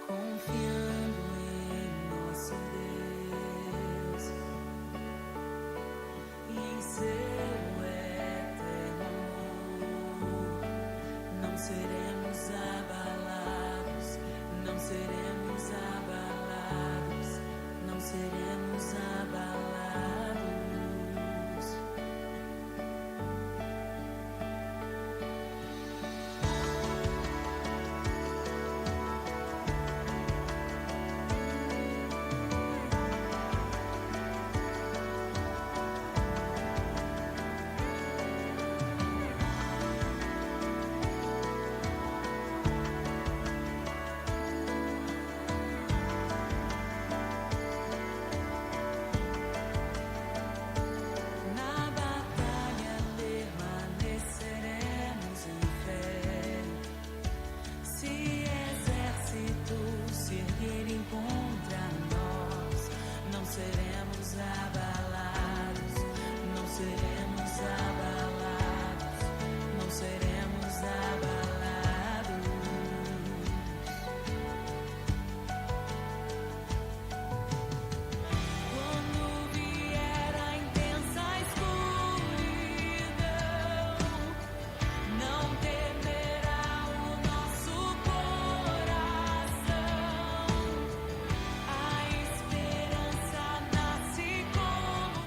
confiando em nosso Deus e em seu eterno amor. Não seremos abalados, não seremos abalados, não seremos abalados. Na batalha permaneceremos em fé. Se exércitos se erguerem contra nós, não seremos abalados, não seremos abalados, não seremos abalados. Quando vier a intensa escuridão, não temerá o nosso coração. A esperança nasce como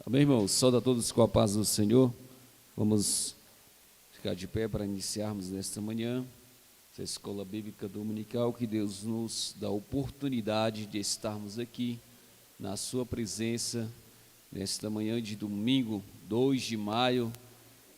Amém, irmãos? Saúde a todos com a paz do Senhor. Vamos ficar de pé para iniciarmos nesta manhã essa escola bíblica dominical, que Deus nos dá a oportunidade de estarmos aqui na sua presença nesta manhã de domingo, 2 de maio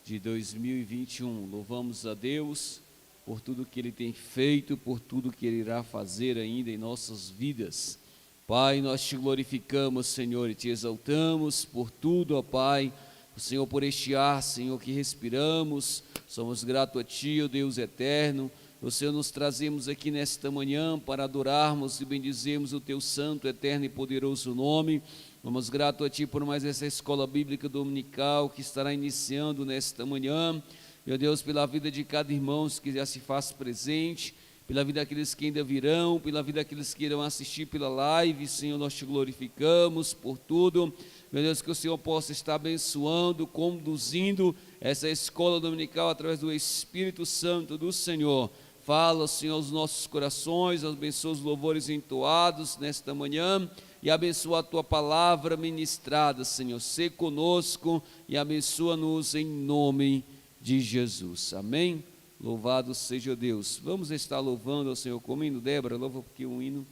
de 2021. Louvamos a Deus por tudo que Ele tem feito, por tudo que Ele irá fazer ainda em nossas vidas. Pai, nós te glorificamos, Senhor, e te exaltamos por tudo, ó Pai, Senhor, por este ar, Senhor, que respiramos. Somos gratos a Ti, ó Deus eterno. O Senhor, nos trazemos aqui nesta manhã para adorarmos e bendizermos o Teu santo, eterno e poderoso nome. Somos gratos a Ti por mais essa escola bíblica dominical que estará iniciando nesta manhã. Meu Deus, pela vida de cada irmão que já se faz presente, pela vida daqueles que ainda virão, pela vida daqueles que irão assistir pela live, Senhor, nós te glorificamos por tudo. Meu Deus, que o Senhor possa estar abençoando, conduzindo essa escola dominical através do Espírito Santo do Senhor. Fala, Senhor, aos nossos corações, abençoa os louvores entoados nesta manhã e abençoa a Tua palavra ministrada, Senhor. Sê conosco e abençoa-nos em nome de Jesus. Amém? Louvado seja Deus. Vamos estar louvando ao Senhor com o hino. Débora, louva porque um hino.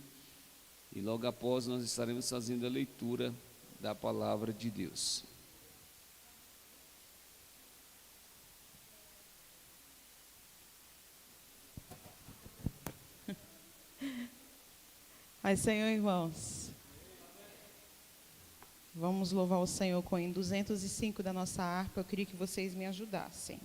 E logo após nós estaremos fazendo a leitura da palavra de Deus. Pai, Senhor, irmãos, vamos louvar o Senhor com o hino 205 da nossa harpa. Eu queria que vocês me ajudassem.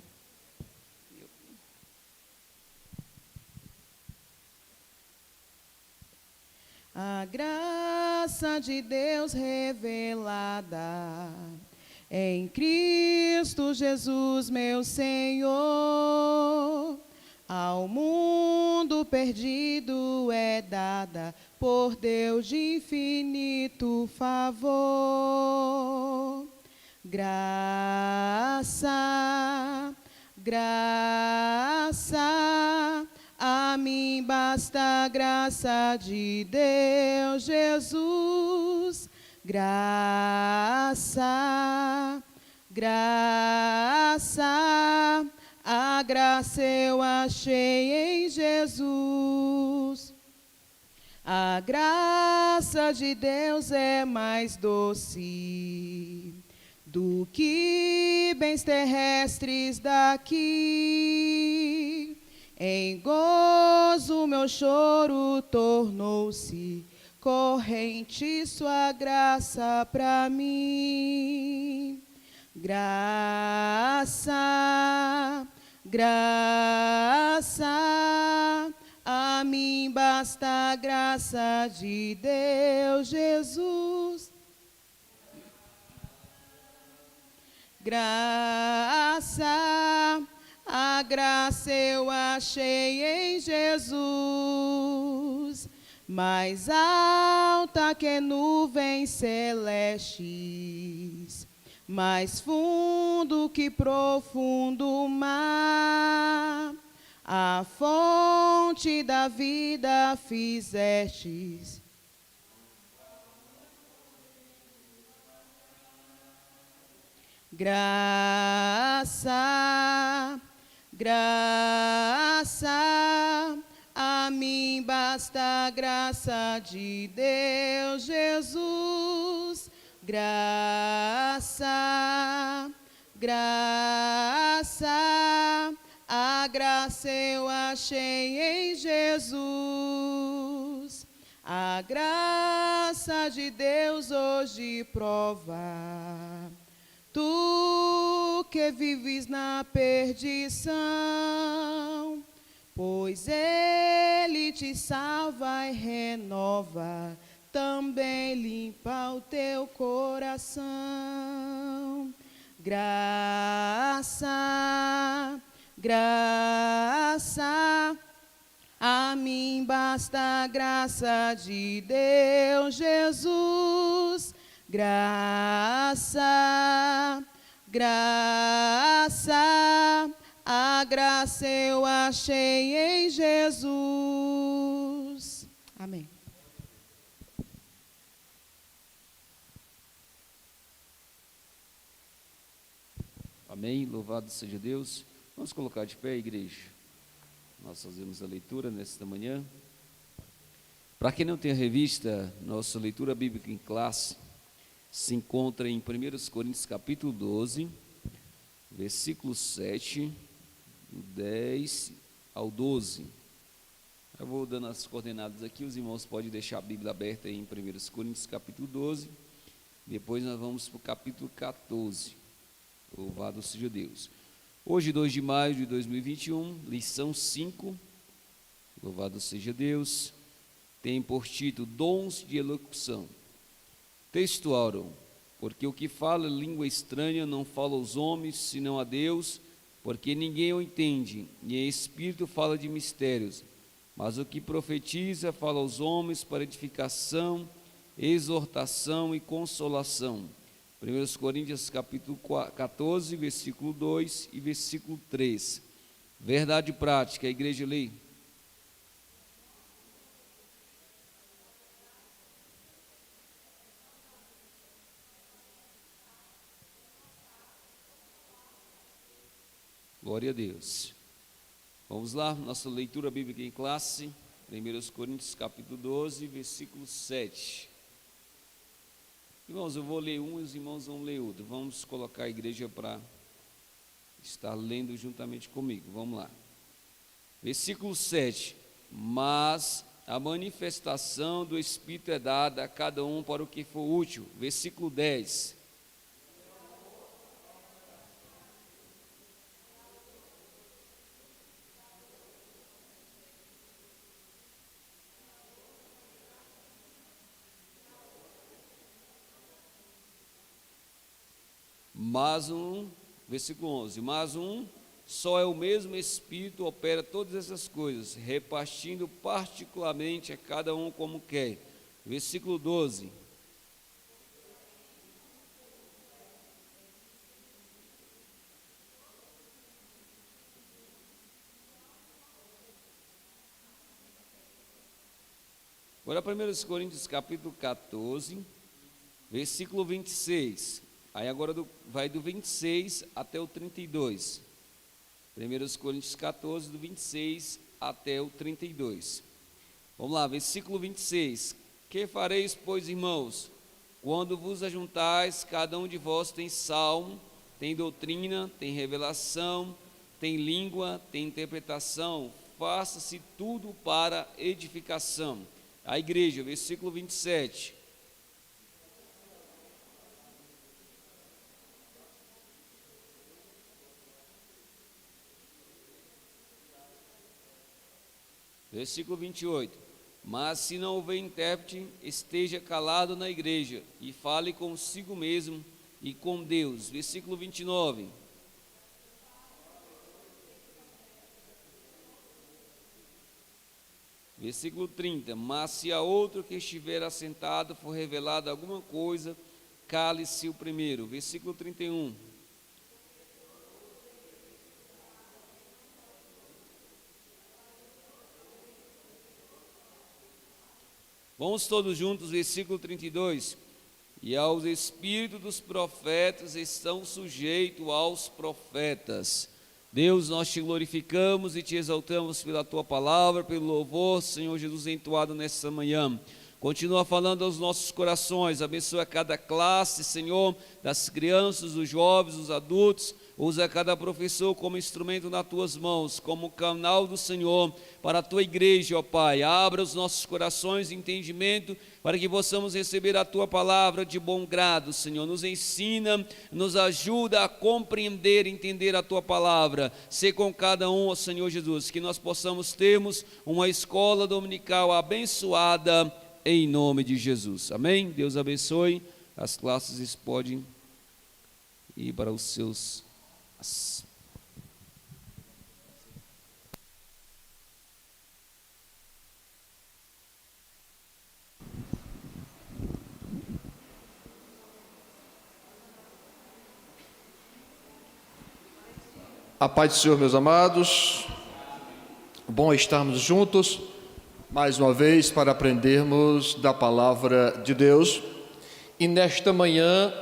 A graça de Deus revelada em Cristo Jesus, meu Senhor, ao mundo perdido é dada por Deus de infinito favor. Graça, graça, a mim basta a graça de Deus Jesus. Graça, graça, a graça eu achei em Jesus. A graça de Deus é mais doce do que bens terrestres daqui. Em gozo meu choro tornou-se corrente sua graça para mim. Graça, graça, a mim basta a graça de Deus Jesus. Graça, a graça eu achei em Jesus, mais alta que nuvens celestes, mais fundo que profundo mar. A fonte da vida fizestes. Graça, graça, a mim basta a graça de Deus Jesus. Graça, graça, a graça eu achei em Jesus. A graça de Deus hoje prova. Tu que vives na perdição, pois Ele te salva e renova, também limpa o teu coração. Graça, graça, a mim basta a graça de Deus Jesus. Graça, graça, a graça eu achei em Jesus. Amém. Amém. Louvado seja Deus. Vamos colocar de pé, igreja. Nós fazemos a leitura nesta manhã. Para quem não tem a revista, nossa leitura bíblica em classe se encontra em 1 Coríntios capítulo 12, versículo 7, do 10 ao 12. Eu vou dando as coordenadas aqui, os irmãos podem deixar a Bíblia aberta aí em 1 Coríntios capítulo 12, depois nós vamos para o capítulo 14. Louvado seja Deus. Hoje, 2 de maio de 2021, lição 5, louvado seja Deus, tem por título Dons de Elocução. Texto áureo: porque o que fala língua estranha não fala aos homens, senão a Deus, porque ninguém o entende, e em espírito fala de mistérios. Mas o que profetiza fala aos homens para edificação, exortação e consolação. 1 Coríntios capítulo 14, versículo 2 e versículo 3. Verdade prática, a igreja lê. Glória a Deus. Vamos lá, nossa leitura bíblica em classe, 1 Coríntios capítulo 12, versículo 7. Irmãos, eu vou ler um e os irmãos vão ler outro. Vamos colocar a igreja para estar lendo juntamente comigo. Vamos lá. Versículo 7. Mas a manifestação do Espírito é dada a cada um para o que for útil. Versículo 10. Versículo 11, mas só é o mesmo Espírito, opera todas essas coisas, repartindo particularmente a cada um como quer. Versículo 12. Agora 1 Coríntios capítulo 14, versículo 26. Aí agora vai do 26 até o 32. 1 Coríntios 14, do 26 até o 32. Vamos lá, versículo 26. Que fareis, pois, irmãos, quando vos ajuntais, cada um de vós tem salmo, tem doutrina, tem revelação, tem língua, tem interpretação, faça-se tudo para edificação. A igreja, versículo 27. Versículo 28. Mas se não houver intérprete, esteja calado na igreja e fale consigo mesmo e com Deus. Versículo 29. Versículo 30. Mas se a outro que estiver assentado for revelada alguma coisa, cale-se o primeiro. Versículo 31. Vamos todos juntos, versículo 32. E aos espíritos dos profetas estão sujeitos aos profetas. Deus, nós te glorificamos e te exaltamos pela tua palavra, pelo louvor, Senhor Jesus, entoado nessa manhã. Continua falando aos nossos corações, abençoa cada classe, Senhor, das crianças, dos jovens, dos adultos. Usa cada professor como instrumento nas tuas mãos, como canal do Senhor para a tua igreja, ó Pai. Abra os nossos corações de entendimento para que possamos receber a tua palavra de bom grado, Senhor. Nos ensina, nos ajuda a compreender, entender a tua palavra. Ser com cada um, ó Senhor Jesus, que nós possamos termos uma escola dominical abençoada em nome de Jesus. Amém? Deus abençoe. As classes podem ir para os seus... A paz do Senhor, meus amados. Bom estarmos juntos mais uma vez para aprendermos da palavra de Deus. E nesta manhã,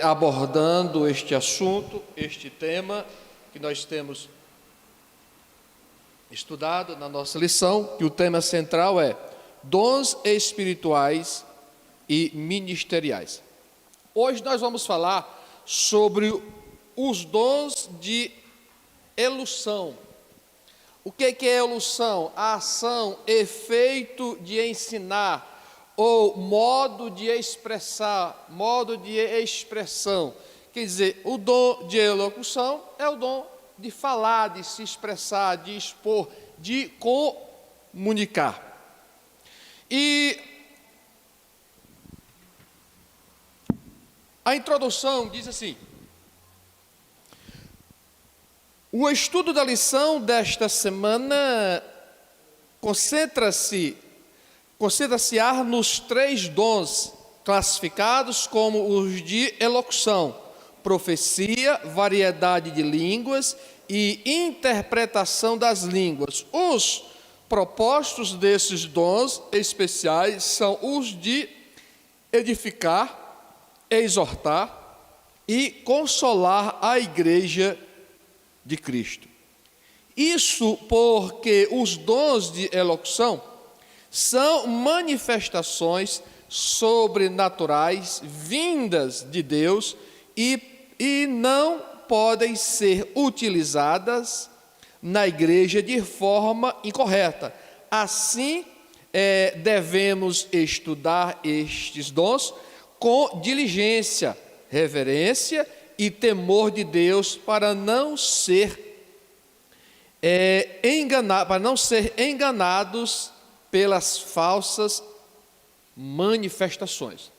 abordando este assunto, este tema que nós temos estudado na nossa lição, que o tema central é dons espirituais e ministeriais. Hoje nós vamos falar sobre os dons de elução. O que é elução? A ação, efeito de ensinar ou modo de expressar, modo de expressão. Quer dizer, o dom de elocução é o dom de falar, de se expressar, de expor, de comunicar. E a introdução diz assim: o estudo da lição desta semana concentra-se nos 3 dons classificados como os de elocução, profecia, variedade de línguas e interpretação das línguas. Os propostos desses dons especiais são os de edificar, exortar e consolar a igreja de Cristo. Isso porque os dons de elocução são manifestações sobrenaturais vindas de Deus e não podem ser utilizadas na igreja de forma incorreta. Assim, devemos estudar estes dons com diligência, reverência e temor de Deus para não ser enganados pelas falsas manifestações.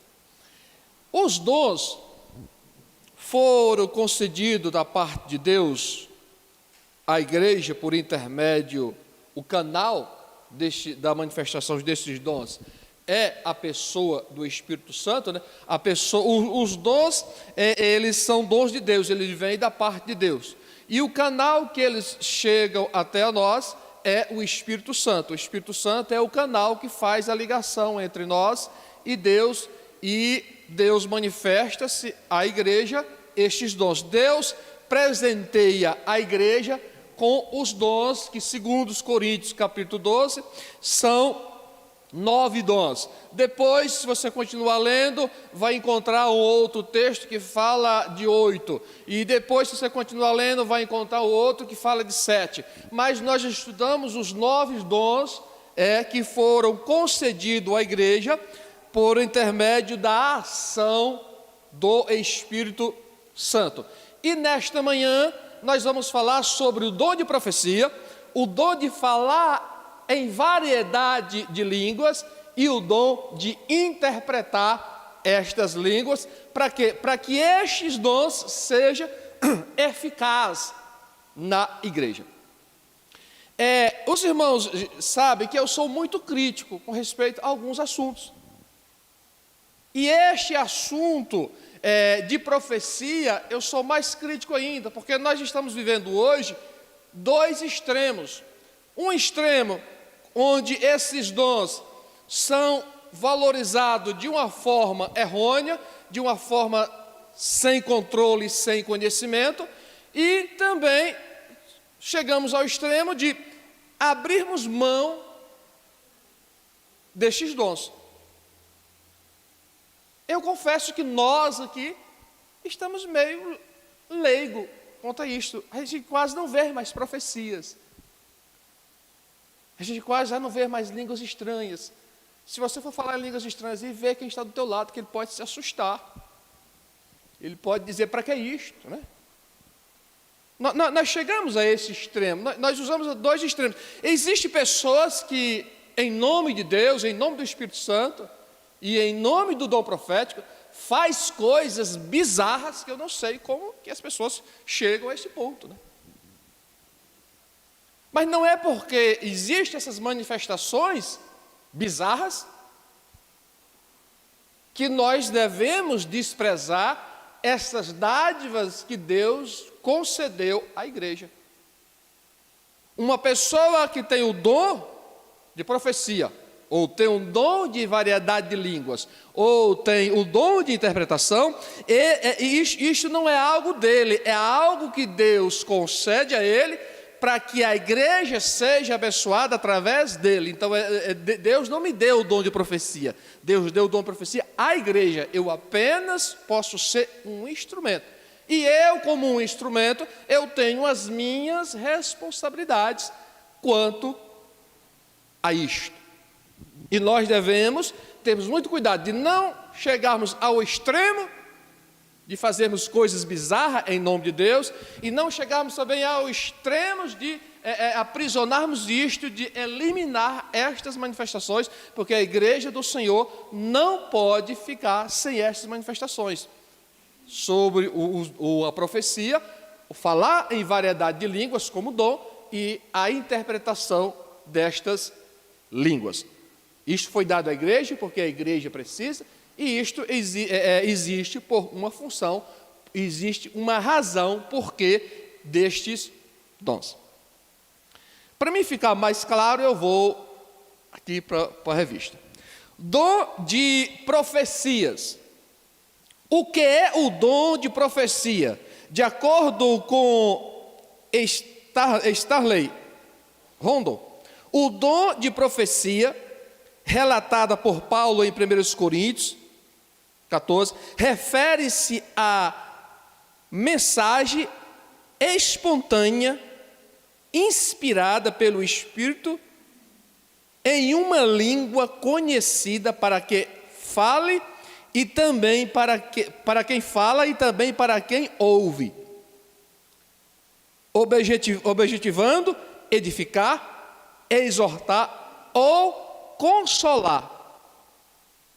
Os dons foram concedidos da parte de Deus à igreja por intermédio, o canal da manifestação desses dons é a pessoa do Espírito Santo, né? Os dons, eles são dons de Deus, eles vêm da parte de Deus. E o canal que eles chegam até nós é o Espírito Santo. O Espírito Santo é o canal que faz a ligação entre nós e Deus manifesta-se à igreja estes dons. Deus presenteia a igreja com os dons que, segundo os Coríntios, capítulo 12, são 9 dons. Depois, se você continuar lendo, vai encontrar um outro texto que fala de 8. E depois, se você continuar lendo, vai encontrar o outro que fala de 7. Mas nós já estudamos os 9 dons que foram concedidos à igreja por intermédio da ação do Espírito Santo. E nesta manhã, nós vamos falar sobre o dom de profecia, o dom de falar em variedade de línguas e o dom de interpretar estas línguas. Para quê? Para que estes dons sejam eficazes na igreja. Os irmãos sabem que eu sou muito crítico com respeito a alguns assuntos. E este assunto de profecia, eu sou mais crítico ainda, porque nós estamos vivendo hoje 2 extremos. Um extremo onde esses dons são valorizados de uma forma errônea, de uma forma sem controle, sem conhecimento, e também chegamos ao extremo de abrirmos mão destes dons. Eu confesso que nós aqui estamos meio leigo quanto a isto. A gente quase não vê mais profecias. A gente quase já não vê mais línguas estranhas. Se você for falar em línguas estranhas e ver quem está do teu lado, que ele pode se assustar. Ele pode dizer, para que é isto, né? Nós chegamos a esse extremo, nós usamos 2 extremos. Existem pessoas que, em nome de Deus, em nome do Espírito Santo, e em nome do dom profético, faz coisas bizarras que eu não sei como que as pessoas chegam a esse ponto, né? Mas não é porque existem essas manifestações bizarras que nós devemos desprezar essas dádivas que Deus concedeu à igreja. Uma pessoa que tem o dom de profecia, ou tem um dom de variedade de línguas, ou tem o dom de interpretação, isto não é algo dele, é algo que Deus concede a ele, para que a igreja seja abençoada através dele. Então, Deus não me deu o dom de profecia, Deus deu o dom de profecia à igreja, eu apenas posso ser um instrumento. E eu, como um instrumento, eu tenho as minhas responsabilidades quanto a isto. E nós termos muito cuidado de não chegarmos ao extremo de fazermos coisas bizarras em nome de Deus, e não chegarmos também ao extremo de aprisionarmos isto, de eliminar estas manifestações, porque a igreja do Senhor não pode ficar sem estas manifestações. Sobre a profecia, o falar em variedade de línguas como dom, e a interpretação destas línguas. Isto foi dado à igreja, porque a igreja precisa, e isto existe por uma função, existe uma razão porque destes dons. Para mim ficar mais claro, eu vou aqui para a revista. Dom de profecias. O que é o dom de profecia? De acordo com Starley Rondon, o dom de profecia, relatada por Paulo em 1 Coríntios 14, refere-se à mensagem espontânea, inspirada pelo Espírito, em uma língua conhecida para que fale, e também para quem fala e também para quem ouve, objetivando, edificar, exortar ou consolar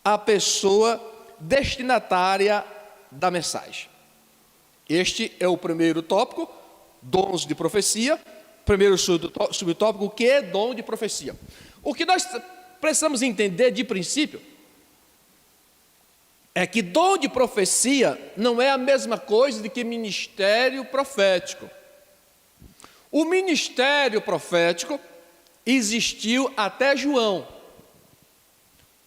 a pessoa destinatária da mensagem. Este é o primeiro tópico, dons de profecia. Primeiro subtópico, o que é dom de profecia? O que nós precisamos entender de princípio é que dom de profecia não é a mesma coisa do que ministério profético. O ministério profético existiu até João.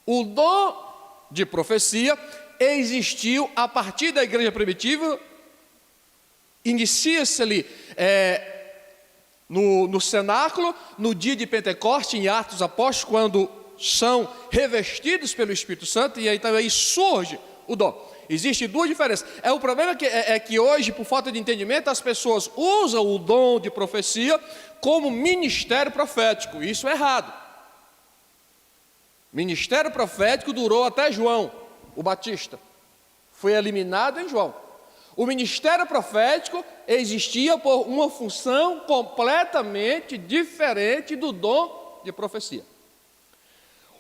O dom de profecia existiu a partir da igreja primitiva, inicia-se ali no cenáculo, no dia de Pentecoste, em Atos dos Apóstolos, quando são revestidos pelo Espírito Santo, e aí, então, aí surge o dom. Existem duas diferenças. O problema é que hoje, por falta de entendimento, as pessoas usam o dom de profecia como ministério profético. Isso é errado. Ministério profético durou até João, o Batista. Foi eliminado em João. O ministério profético existia por uma função completamente diferente do dom de profecia.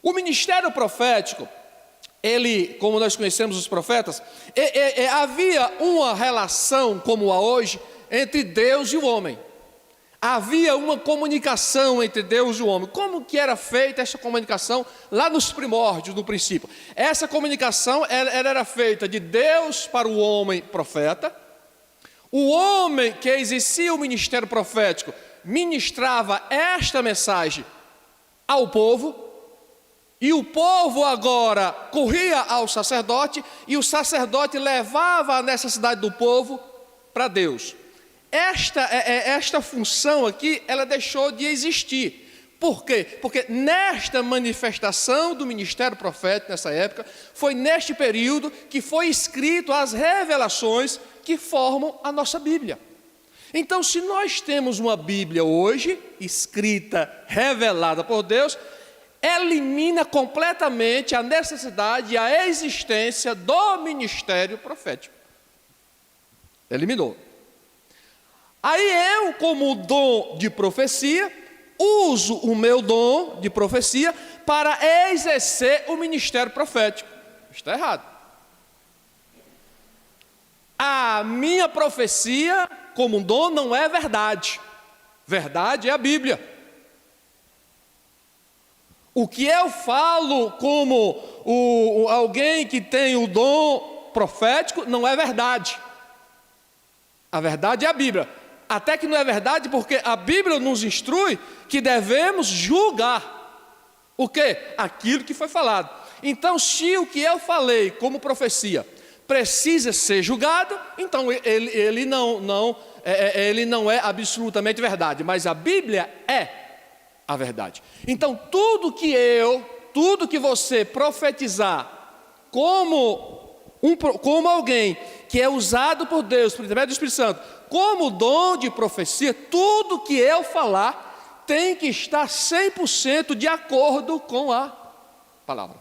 O ministério profético, ele, como nós conhecemos os profetas, havia uma relação, como há hoje, entre Deus e o homem. Havia uma comunicação entre Deus e o homem. Como que era feita essa comunicação lá nos primórdios, no princípio? Essa comunicação ela era feita de Deus para o homem profeta. O homem que exercia o ministério profético ministrava esta mensagem ao povo. E o povo agora corria ao sacerdote, e o sacerdote levava a necessidade do povo para Deus. Esta função aqui, ela deixou de existir. Por quê? Porque nesta manifestação do ministério profético, nessa época, foi neste período que foi escrito as revelações que formam a nossa Bíblia. Então, se nós temos uma Bíblia hoje, escrita, revelada por Deus, elimina completamente a necessidade e a existência do ministério profético. Eliminou. Aí eu, como dom de profecia, uso o meu dom de profecia para exercer o ministério profético. Está errado. A minha profecia, como um dom, não é verdade. Verdade é a Bíblia. O que eu falo como alguém que tem o dom profético não é verdade. A verdade é a Bíblia. Até que não é verdade, porque a Bíblia nos instrui que devemos julgar o quê? Aquilo que foi falado. Então, se o que eu falei como profecia precisa ser julgado, então ele não é absolutamente verdade, mas a Bíblia é a verdade. Então, tudo que você profetizar como alguém que é usado por Deus, por intermédio do Espírito Santo, como dom de profecia, tudo que eu falar tem que estar 100% de acordo com a palavra.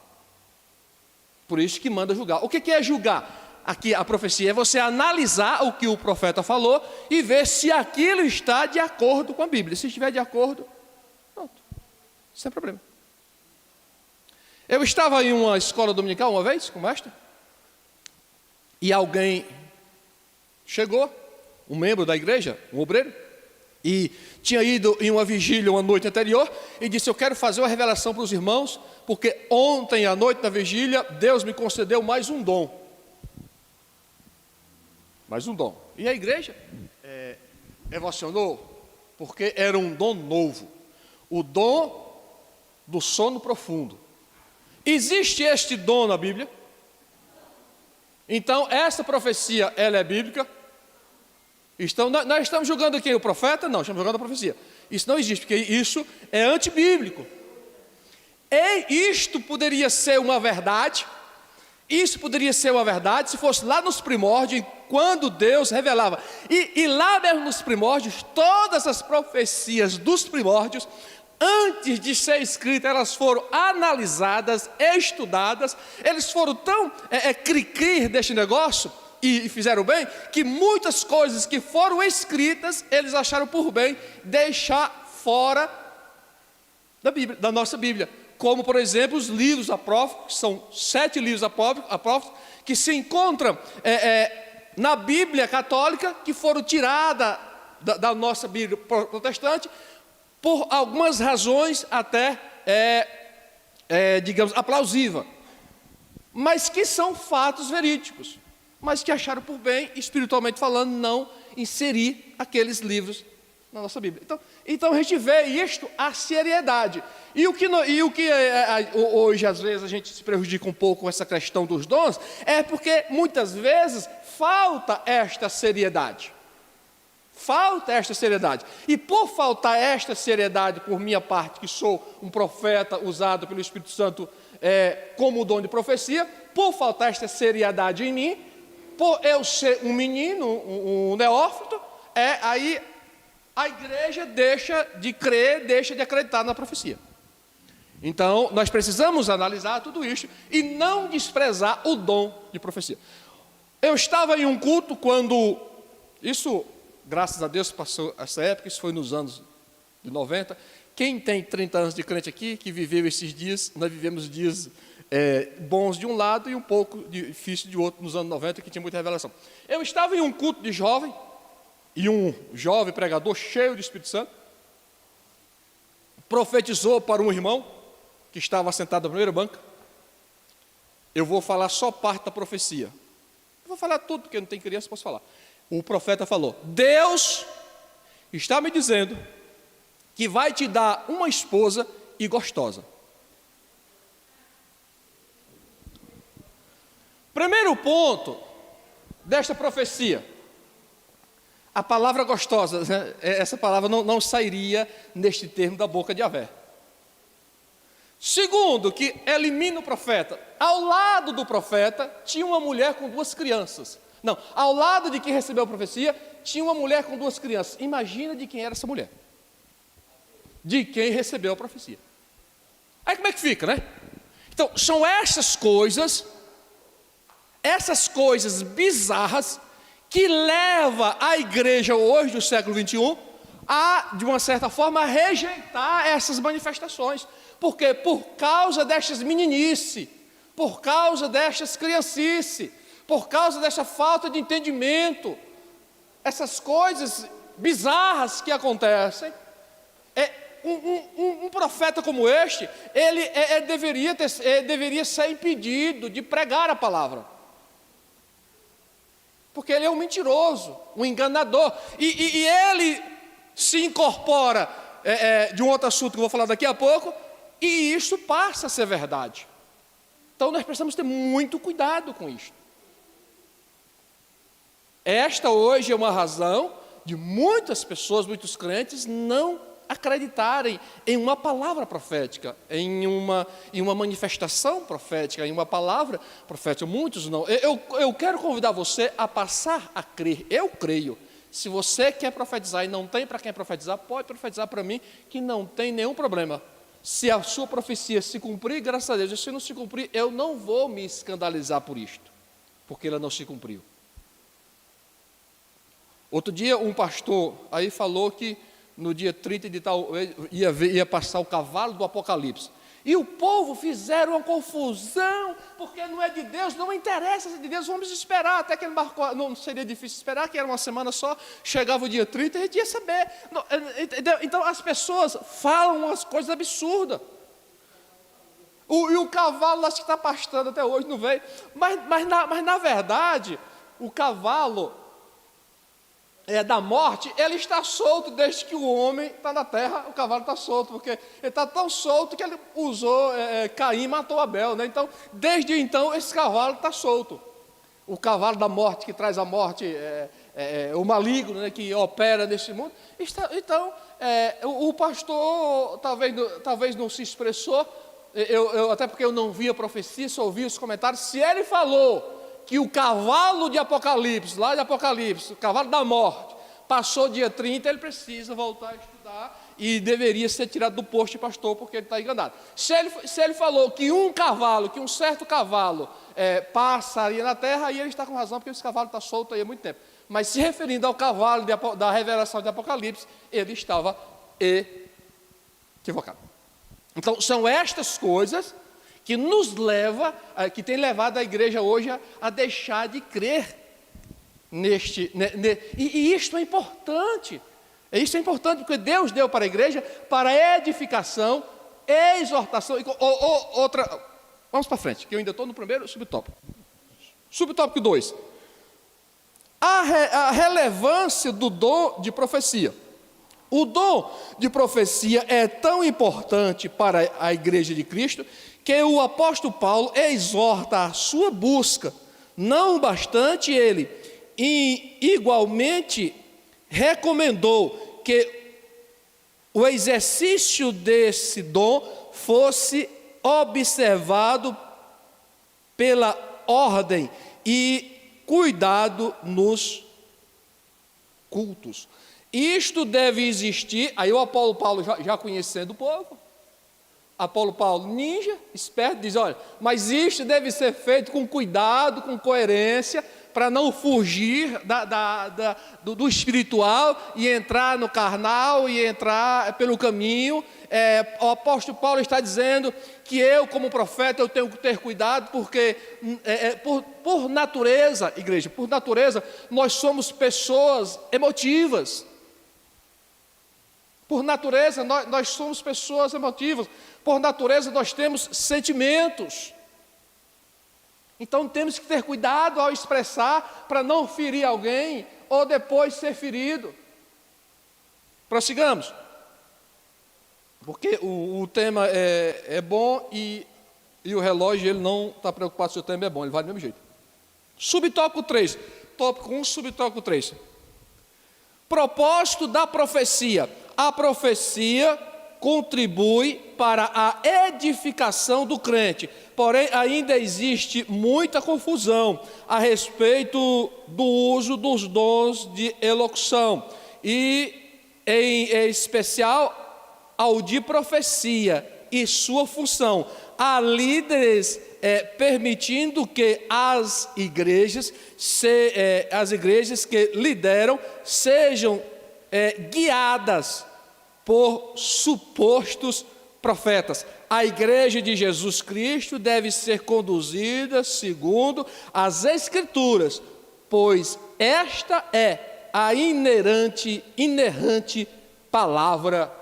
Por isso que manda julgar. O que é julgar? Aqui a profecia é você analisar o que o profeta falou e ver se aquilo está de acordo com a Bíblia. Se estiver de acordo, pronto, sem problema. Eu estava em uma escola dominical uma vez, com esta, e alguém chegou, um membro da igreja, um obreiro, e tinha ido em uma vigília uma noite anterior, e disse: eu quero fazer uma revelação para os irmãos, porque ontem à noite na vigília, Deus me concedeu mais um dom. Mais um dom. E a igreja emocionou, porque era um dom novo, o dom do sono profundo. Existe este dom na Bíblia? Então, essa profecia, ela é bíblica? Então, nós estamos julgando aqui o profeta? Não, estamos julgando a profecia. Isso não existe, porque isso é antibíblico. E isto poderia ser uma verdade, isso poderia ser uma verdade se fosse lá nos primórdios, quando Deus revelava. E lá mesmo nos primórdios, todas as profecias dos primórdios, antes de ser escritas, elas foram analisadas, estudadas, eles foram tão cri-cri deste negócio, e fizeram bem, que muitas coisas que foram escritas, eles acharam por bem deixar fora da Bíblia, da nossa Bíblia. Como, por exemplo, os livros apócrifos, que são 7 livros apócrifos, que se encontram na Bíblia católica, que foram tiradas da nossa Bíblia protestante, por algumas razões até, digamos, aplausíveis, mas que são fatos verídicos, mas que acharam por bem, espiritualmente falando, não inserir aqueles livros na nossa Bíblia. Então a gente vê isto, a seriedade. E o que hoje, às vezes, a gente se prejudica um pouco com essa questão dos dons, é porque, muitas vezes, falta esta seriedade. Falta esta seriedade. E por faltar esta seriedade por minha parte, que sou um profeta usado pelo Espírito Santo como dom de profecia, por faltar esta seriedade em mim, por eu ser um menino, um neófito, aí a igreja deixa de crer, deixa de acreditar na profecia. Então, nós precisamos analisar tudo isso e não desprezar o dom de profecia. Eu estava em um culto quando, isso, graças a Deus, passou essa época, isso foi nos anos de 90. Quem tem 30 anos de crente aqui, que viveu esses dias, nós vivemos dias bons de um lado e um pouco difícil de outro, nos anos 90, que tinha muita revelação. Eu estava em um culto de jovem, e um jovem pregador cheio do Espírito Santo profetizou para um irmão que estava sentado na primeira banca. Eu vou falar só parte da profecia. Eu vou falar tudo, porque não tem criança, posso falar. O profeta falou: Deus está me dizendo que vai te dar uma esposa e gostosa. Primeiro ponto desta profecia, a palavra gostosa, né? Essa palavra não sairia neste termo da boca de Yahvé. Segundo, que elimina o profeta. Ao lado do profeta tinha uma mulher com 2 crianças. Não, ao lado de quem recebeu a profecia tinha uma mulher com 2 crianças. Imagina de quem era essa mulher. De quem recebeu a profecia. Aí como é que fica, né? Então, são essas coisas bizarras que leva a igreja hoje do século 21 a, de uma certa forma, rejeitar essas manifestações. Por quê? Por causa destas meninice, por causa destas criancice, por causa dessa falta de entendimento, essas coisas bizarras que acontecem. Um profeta como este, ele deveria ser impedido de pregar a palavra. Porque ele é um mentiroso, um enganador. E ele se incorpora de um outro assunto que eu vou falar daqui a pouco, e isso passa a ser verdade. Então nós precisamos ter muito cuidado com isso. Esta hoje é uma razão de muitas pessoas, muitos crentes, não acreditarem em uma palavra profética, em uma manifestação profética, em uma palavra profética. Muitos não. Eu quero convidar você a passar a crer. Eu creio. Se você quer profetizar e não tem para quem profetizar, pode profetizar para mim, que não tem nenhum problema. Se a sua profecia se cumprir, graças a Deus. E se não se cumprir, eu não vou me escandalizar por isto, porque ela não se cumpriu. Outro dia um pastor aí falou que no dia 30 de tal, ia passar o cavalo do Apocalipse. E o povo fizeram uma confusão, porque não é de Deus, não interessa se é de Deus, vamos esperar, até que ele marcou, não seria difícil esperar, que era uma semana só, chegava o dia 30 e a gente ia saber. Então as pessoas falam umas coisas absurdas. E o cavalo, acho que está pastando até hoje, não veio. Mas na verdade, o cavalo da morte, ele está solto desde que o homem está na terra. O cavalo está solto, porque ele está tão solto que ele usou, Caim matou Abel, né? Então, desde então, esse cavalo está solto. O cavalo da morte, que traz a morte, o maligno, né, que opera nesse mundo. Então, o pastor talvez não se expressou, até porque eu não vi a profecia, só ouvi os comentários. Se ele falou que o cavalo de Apocalipse, lá de Apocalipse, o cavalo da morte, passou dia 30, ele precisa voltar a estudar e deveria ser tirado do posto de pastor, porque ele está enganado. Se ele falou que um certo cavalo passaria na terra, aí ele está com razão, porque esse cavalo está solto aí há muito tempo. Mas se referindo ao cavalo da revelação de Apocalipse, ele estava equivocado. Então, são estas coisas que nos leva, que tem levado a igreja hoje a deixar de crer e isto é importante. Isso é importante porque Deus deu para a igreja para edificação, exortação e outra. Vamos para frente, que eu ainda estou no primeiro subtópico. Subtópico 2. A relevância do dom de profecia. O dom de profecia é tão importante para a igreja de Cristo que o apóstolo Paulo exorta a sua busca. Não bastante ele, e igualmente recomendou que o exercício desse dom fosse observado pela ordem e cuidado nos cultos. Isto deve existir, aí o Apóstolo Paulo já conhecendo o povo, Apóstolo Paulo, ninja, esperto, diz, olha, mas isto deve ser feito com cuidado, com coerência, para não fugir do espiritual e entrar no carnal e entrar pelo caminho. O apóstolo Paulo está dizendo que eu, como profeta, eu tenho que ter cuidado, porque por natureza, igreja, por natureza, nós somos pessoas emotivas. Por natureza, nós somos pessoas emotivas. Por natureza, nós temos sentimentos. Então temos que ter cuidado ao expressar para não ferir alguém ou depois ser ferido. Prossigamos. Porque o tema é bom e o relógio ele não está preocupado se o tema é bom, ele vai do mesmo jeito. Subtópico 3. Tópico 1, subtópico 3. Propósito da profecia. A profecia contribui para a edificação do crente. Porém, ainda existe muita confusão a respeito do uso dos dons de elocução, e em especial ao de profecia e sua função. Há líderes permitindo que as igrejas que lideram sejam guiadas por supostos profetas. A igreja de Jesus Cristo deve ser conduzida segundo as Escrituras, pois esta é a inerrante palavra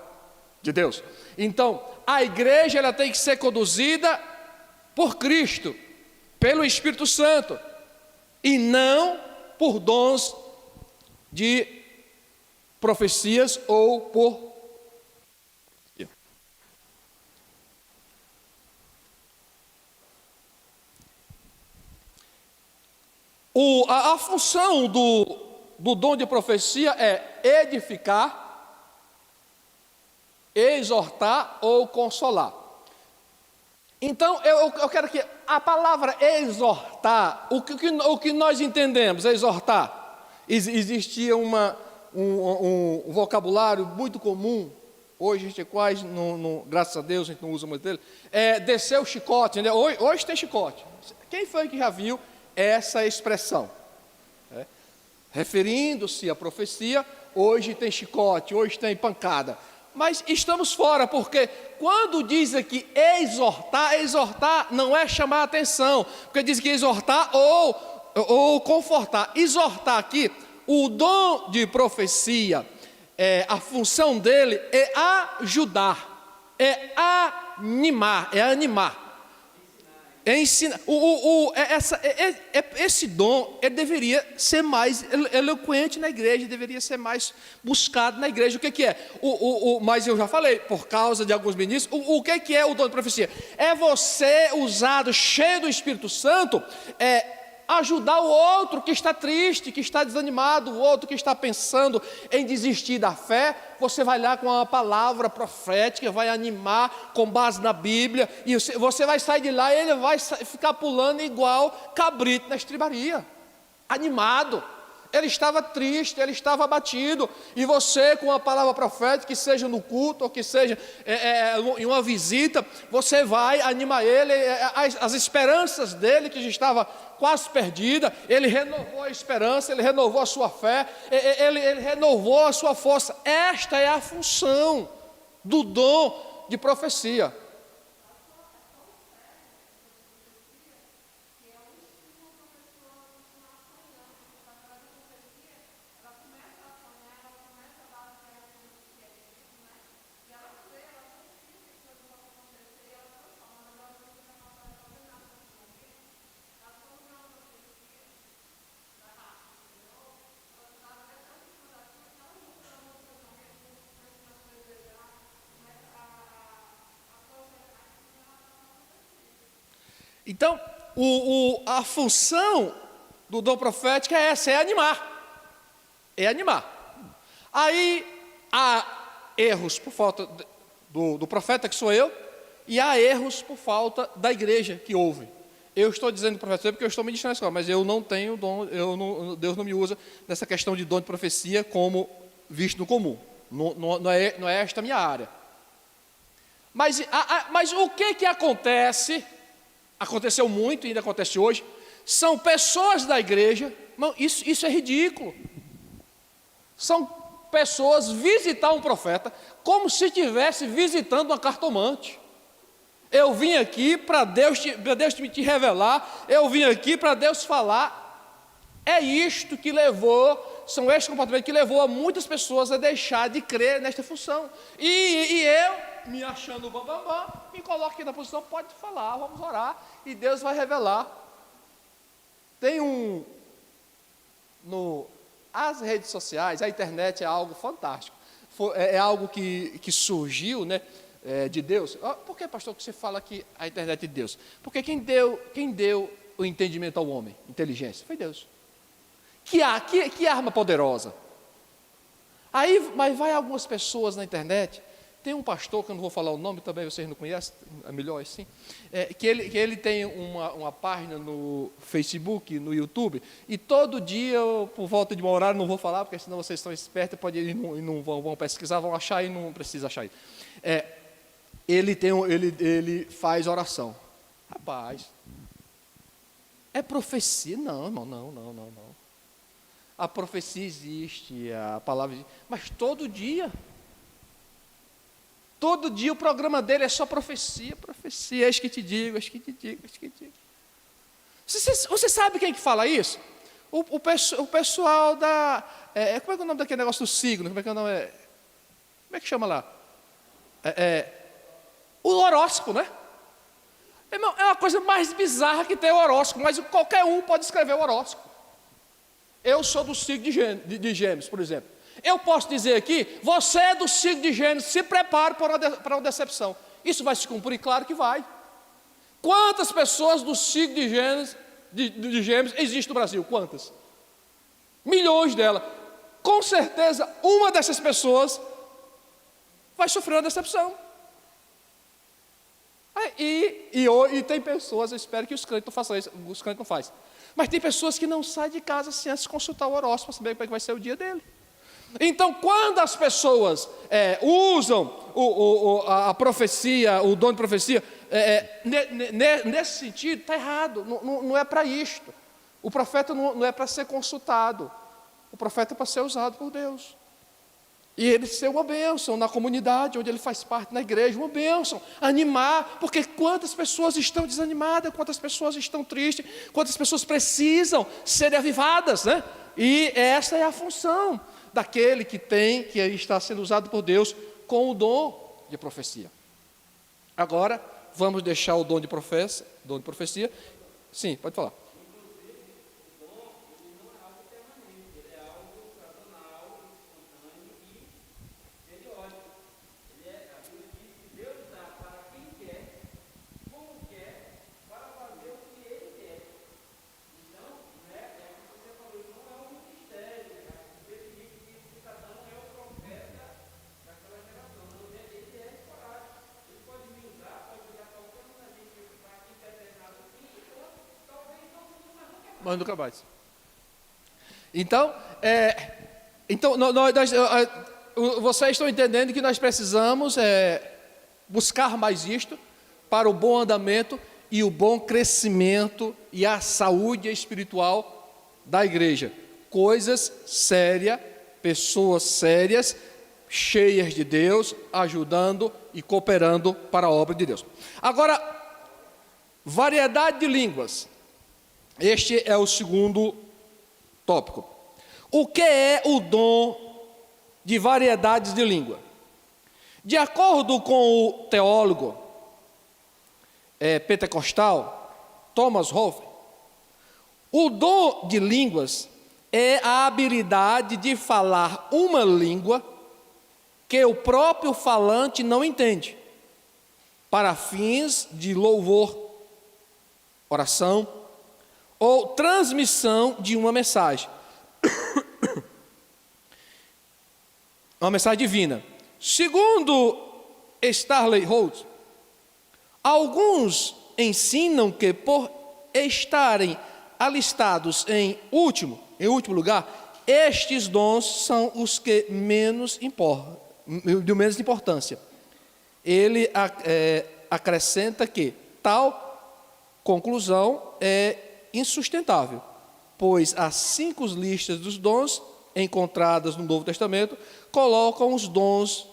de Deus. Então, a igreja ela tem que ser conduzida por Cristo, pelo Espírito Santo, e não por dons de profecias ou por a função do dom de profecia é edificar, exortar ou consolar. Então, eu quero que a palavra exortar, o que nós entendemos, exortar, existia um vocabulário muito comum, hoje a gente quase, graças a Deus, a gente não usa muito dele, descer o chicote, né? Hoje tem chicote. Quem foi que já viu essa expressão? Referindo-se à profecia, hoje tem chicote, hoje tem pancada. Mas estamos fora, porque quando diz aqui exortar não é chamar a atenção, porque diz que exortar ou confortar. Exortar aqui, o dom de profecia, a função dele é ajudar, é animar, ensinar. Esse dom deveria ser mais eloquente na igreja, deveria ser mais buscado na igreja. O que é? Mas eu já falei, por causa de alguns ministros, o que é o dom de profecia? É você usado, cheio do Espírito Santo, ajudar o outro que está triste, que está desanimado, o outro que está pensando em desistir da fé. Você vai lá com uma palavra profética, vai animar com base na Bíblia, e você vai sair de lá e ele vai ficar pulando igual cabrito na estribaria, animado. Ele estava triste, ele estava abatido, e você com uma palavra profética, que seja no culto ou que seja em uma visita, você vai animar ele, as esperanças dele que já estava quase perdida, ele renovou a esperança, ele renovou a sua fé, ele renovou a sua força. Esta é a função do dom de profecia. Então, a função do dom profético é essa, é animar. Aí há erros por falta do profeta, que sou eu, e há erros por falta da igreja que ouve. Eu estou dizendo professor porque eu estou ministrando na escola, mas eu não tenho dom, Deus não me usa nessa questão de dom de profecia como visto no comum. Não é esta a minha área. Mas o que acontece, aconteceu muito e ainda acontece hoje, são pessoas da igreja, isso é ridículo. São pessoas visitar um profeta como se estivesse visitando uma cartomante. Eu vim aqui para Deus te revelar, eu vim aqui para Deus falar. É isto que levou, são estes comportamentos que levou a muitas pessoas a deixar de crer nesta função. E eu, me achando bambambam, me coloco aqui na posição, pode falar, vamos orar, e Deus vai revelar. Tem as redes sociais, a internet é algo fantástico, é algo que surgiu, né, de Deus. Por que, pastor, que você fala que a internet é de Deus? Porque quem deu o entendimento ao homem, inteligência, foi Deus. Que arma poderosa. Mas vai algumas pessoas na internet, tem um pastor, que eu não vou falar o nome, também vocês não conhecem, é melhor assim, que ele tem uma página no Facebook, no YouTube, e todo dia, por volta de uma hora, não vou falar, porque senão vocês estão espertos, pode ir e não vão pesquisar, vão achar e não precisa achar. Ele faz oração. Rapaz, é profecia? Não, irmão, não. A profecia existe, a palavra existe, mas todo dia o programa dele é só profecia, eis que te digo. Você sabe quem que fala isso? O pessoal da... como é que é o nome daquele negócio do signo? Como é que chama lá? O horóscopo, né? Irmão, é uma coisa mais bizarra que ter o horóscopo, mas qualquer um pode escrever o horóscopo. Eu sou do signo de Gêmeos, por exemplo. Eu posso dizer aqui, você é do signo de Gêmeos, se prepare para uma decepção. Isso vai se cumprir? Claro que vai. Quantas pessoas do signo de Gêmeos existem no Brasil? Quantas? Milhões delas. Com certeza, uma dessas pessoas vai sofrer uma decepção. E tem pessoas, eu espero que os crentes não façam isso, os crentes não fazem. Mas tem pessoas que não saem de casa sem antes consultar o horóscopo para saber como é que vai ser o dia dele. Então, quando as pessoas usam a profecia, o dom de profecia, nesse sentido, está errado, não é para isto. O profeta não é para ser consultado, o profeta é para ser usado por Deus. E ele ser uma bênção na comunidade, onde ele faz parte, na igreja, uma bênção, animar, porque quantas pessoas estão desanimadas, quantas pessoas estão tristes, quantas pessoas precisam ser avivadas, né? E essa é a função daquele que está sendo usado por Deus com o dom de profecia. Agora, vamos deixar o dom de profecia. Sim, pode falar. Mas nunca mais. Então, vocês estão entendendo que nós precisamos buscar mais isto para o bom andamento e o bom crescimento e a saúde espiritual da igreja. Coisas sérias, pessoas sérias, cheias de Deus, ajudando e cooperando para a obra de Deus. Agora, variedade de línguas. Este é o segundo tópico. O que é o dom de variedades de língua? De acordo com o teólogo pentecostal Thomas Hofer, o dom de línguas é a habilidade de falar uma língua que o próprio falante não entende, para fins de louvor, oração, ou transmissão de uma mensagem. É uma mensagem divina. Segundo Starley Rhodes, alguns ensinam que por estarem alistados em último lugar, estes dons são os que de menos importância. Ele acrescenta que tal conclusão é insustentável, pois as 5 listas dos dons encontradas no Novo Testamento colocam os dons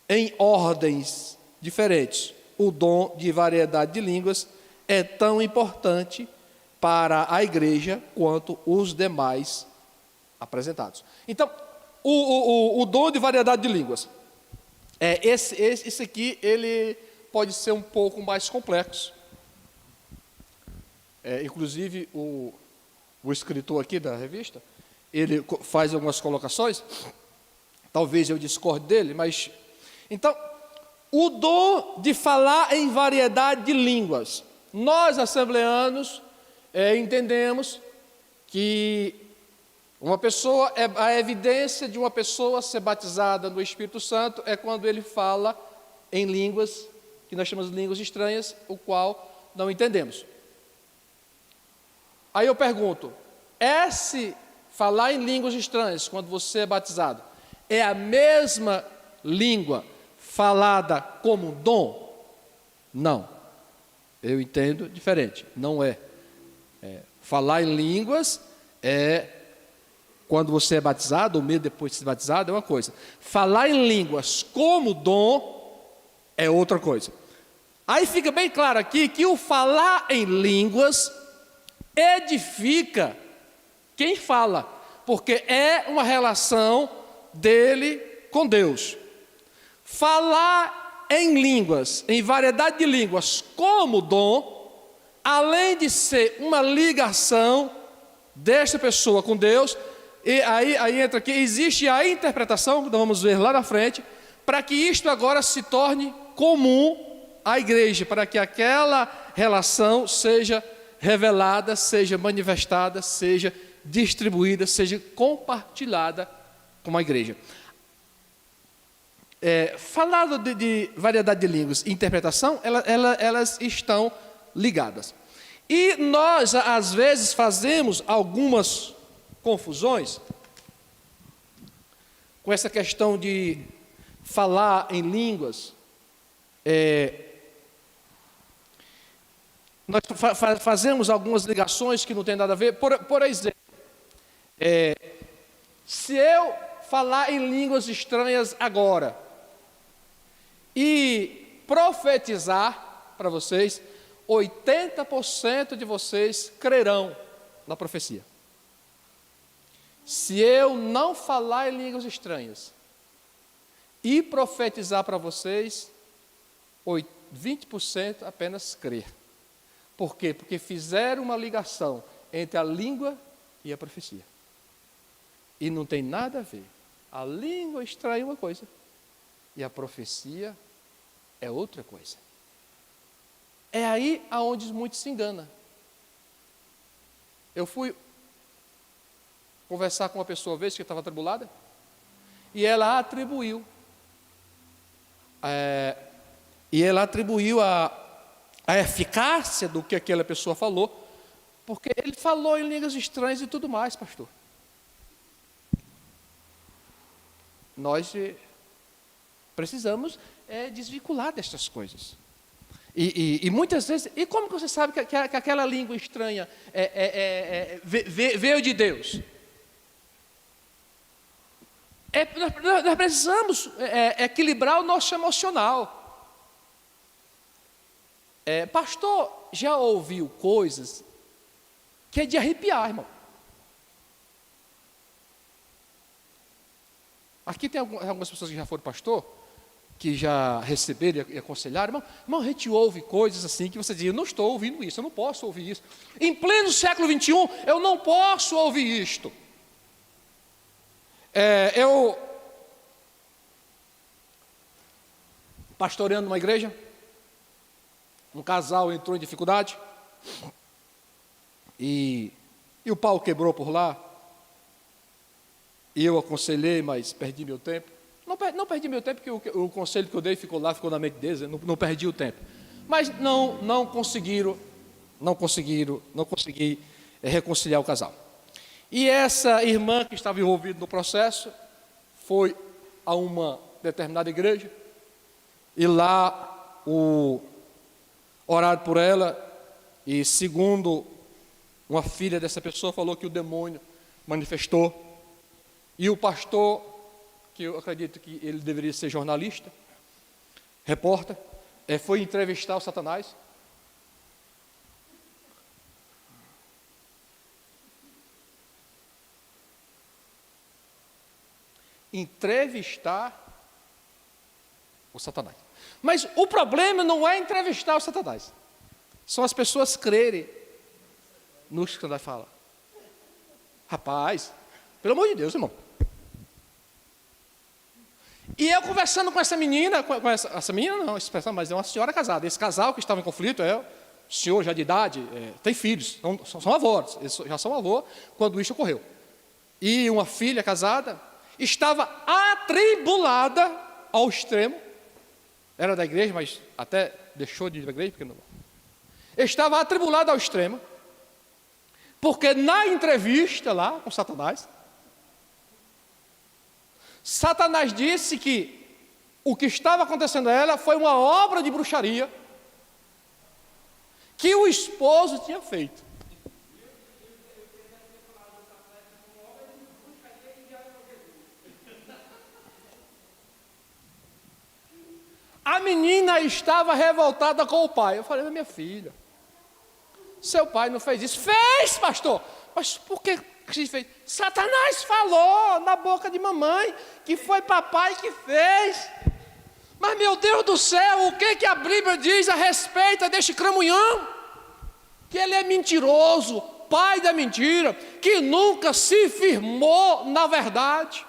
em ordens diferentes. O dom de variedade de línguas é tão importante para a igreja quanto os demais apresentados. Então, o dom de variedade de línguas, esse aqui, ele pode ser um pouco mais complexo. Inclusive, o escritor aqui da revista, ele faz algumas colocações, talvez eu discorde dele, mas... Então, o dom de falar em variedade de línguas. Nós, assembleanos, entendemos que a evidência de uma pessoa ser batizada no Espírito Santo é quando ele fala em línguas, que nós chamamos de línguas estranhas, o qual não entendemos. Aí eu pergunto, esse falar em línguas estranhas, quando você é batizado, é a mesma língua falada como dom? Não. Eu entendo diferente. Não é. Falar em línguas quando você é batizado, ou mesmo depois de ser batizado, é uma coisa. Falar em línguas como dom é outra coisa. Aí fica bem claro aqui que o falar em línguas edifica quem fala, porque é uma relação dele com Deus. Falar em línguas, em variedade de línguas, como dom, além de ser uma ligação desta pessoa com Deus, e aí entra aqui, existe a interpretação, que nós vamos ver lá na frente, para que isto agora se torne comum à igreja, para que aquela relação seja revelada, seja manifestada, seja distribuída, seja compartilhada com a igreja. Falando de variedade de línguas e interpretação, elas estão ligadas. E nós, às vezes, fazemos algumas confusões com essa questão de falar em línguas. Nós fazemos algumas ligações que não tem nada a ver. Por exemplo, se eu falar em línguas estranhas agora e profetizar para vocês, 80% de vocês crerão na profecia. Se eu não falar em línguas estranhas e profetizar para vocês, 20% apenas crer. Por quê? Porque fizeram uma ligação entre a língua e a profecia. E não tem nada a ver. A língua estranha é uma coisa e a profecia é outra coisa. É aí aonde muitos se enganam. Eu fui conversar com uma pessoa uma vez que estava atribulada e ela atribuiu a eficácia do que aquela pessoa falou, porque ele falou em línguas estranhas e tudo mais, pastor. Nós precisamos desvincular destas coisas. E muitas vezes, e como que você sabe que aquela língua estranha veio de Deus? Nós precisamos equilibrar o nosso emocional. Pastor, já ouviu coisas que é de arrepiar, irmão. Aqui tem algumas pessoas que já foram pastor, que já receberam e aconselharam. Irmão, a gente ouve coisas assim que você diz, eu não estou ouvindo isso, eu não posso ouvir isso. Em pleno século XXI, eu não posso ouvir isto. Eu, pastoreando uma igreja, um casal entrou em dificuldade, e o pau quebrou por lá, E eu aconselhei, mas perdi meu tempo. Não perdi meu tempo, porque o conselho que eu dei ficou na mente deles, eu não perdi o tempo. Mas não consegui reconciliar o casal. E essa irmã que estava envolvida no processo foi a uma determinada igreja, e lá oraram por ela, e segundo uma filha dessa pessoa falou que o demônio manifestou, e o pastor, que eu acredito que ele deveria ser jornalista, repórter, foi entrevistar o Satanás. Entrevistar o Satanás. Mas o problema não é entrevistar o Satanás, são as pessoas crerem no que o Satanás fala. Rapaz, pelo amor de Deus, irmão. E eu conversando com essa menina, essa menina não, mas é uma senhora casada. Esse casal que estava em conflito é o senhor já de idade, tem filhos, são avós, eles já são avô quando isso ocorreu. E uma filha casada estava atribulada ao extremo, era da igreja, mas até deixou de ir da igreja, porque não. Estava atribulada ao extremo, porque na entrevista lá com Satanás disse que o que estava acontecendo a ela foi uma obra de bruxaria que o esposo tinha feito. A menina estava revoltada com o pai. Eu falei, minha filha, seu pai não fez isso. Fez, pastor. Mas por que você fez? Satanás falou na boca de mamãe que foi papai que fez. Mas, meu Deus do céu, o que a Bíblia diz a respeito deste cramunhão? Que ele é mentiroso, pai da mentira, que nunca se firmou na verdade.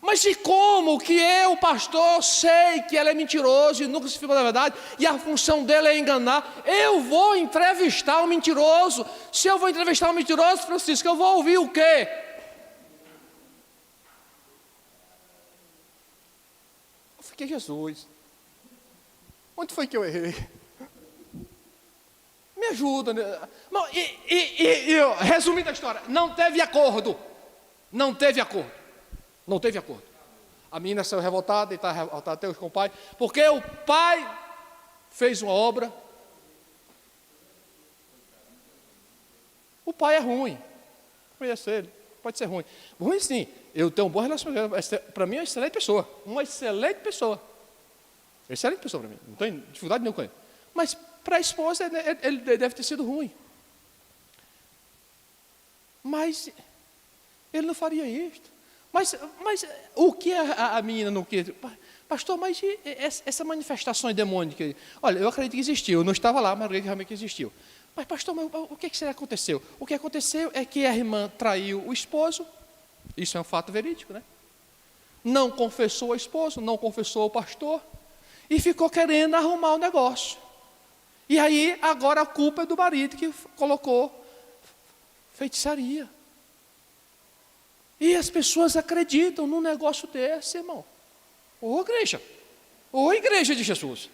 Mas e como que eu, pastor, sei que ele é mentiroso e nunca se firmou na verdade, e a função dele é enganar? Eu vou entrevistar um mentiroso. Se eu vou entrevistar um mentiroso, Francisco, eu vou ouvir o quê? Eu fiquei, Jesus, onde foi que eu errei? Me ajuda. Né? Resumindo a história, não teve acordo. A menina saiu revoltada e está revoltada até hoje com o pai, porque o pai fez uma obra. O pai é ruim. Conheço ele, pode ser ruim. Ruim sim, eu tenho um bom relacionamento. Para mim é uma excelente pessoa. Excelente pessoa para mim. Não tenho dificuldade nenhuma com ele. Mas para a esposa ele deve ter sido ruim. Mas ele não faria isto. Mas o que a menina não quis? Pastor, mas essa manifestação demônica? Olha, eu acredito que existiu. Eu não estava lá, mas eu acredito que realmente existiu. Mas pastor, o que será que aconteceu? O que aconteceu é que a irmã traiu o esposo. Isso é um fato verídico, né? Não confessou ao esposo, não confessou ao pastor. E ficou querendo arrumar o negócio. E aí, agora a culpa é do marido que colocou feitiçaria. E as pessoas acreditam num negócio desse, irmão. Ô igreja de Jesus.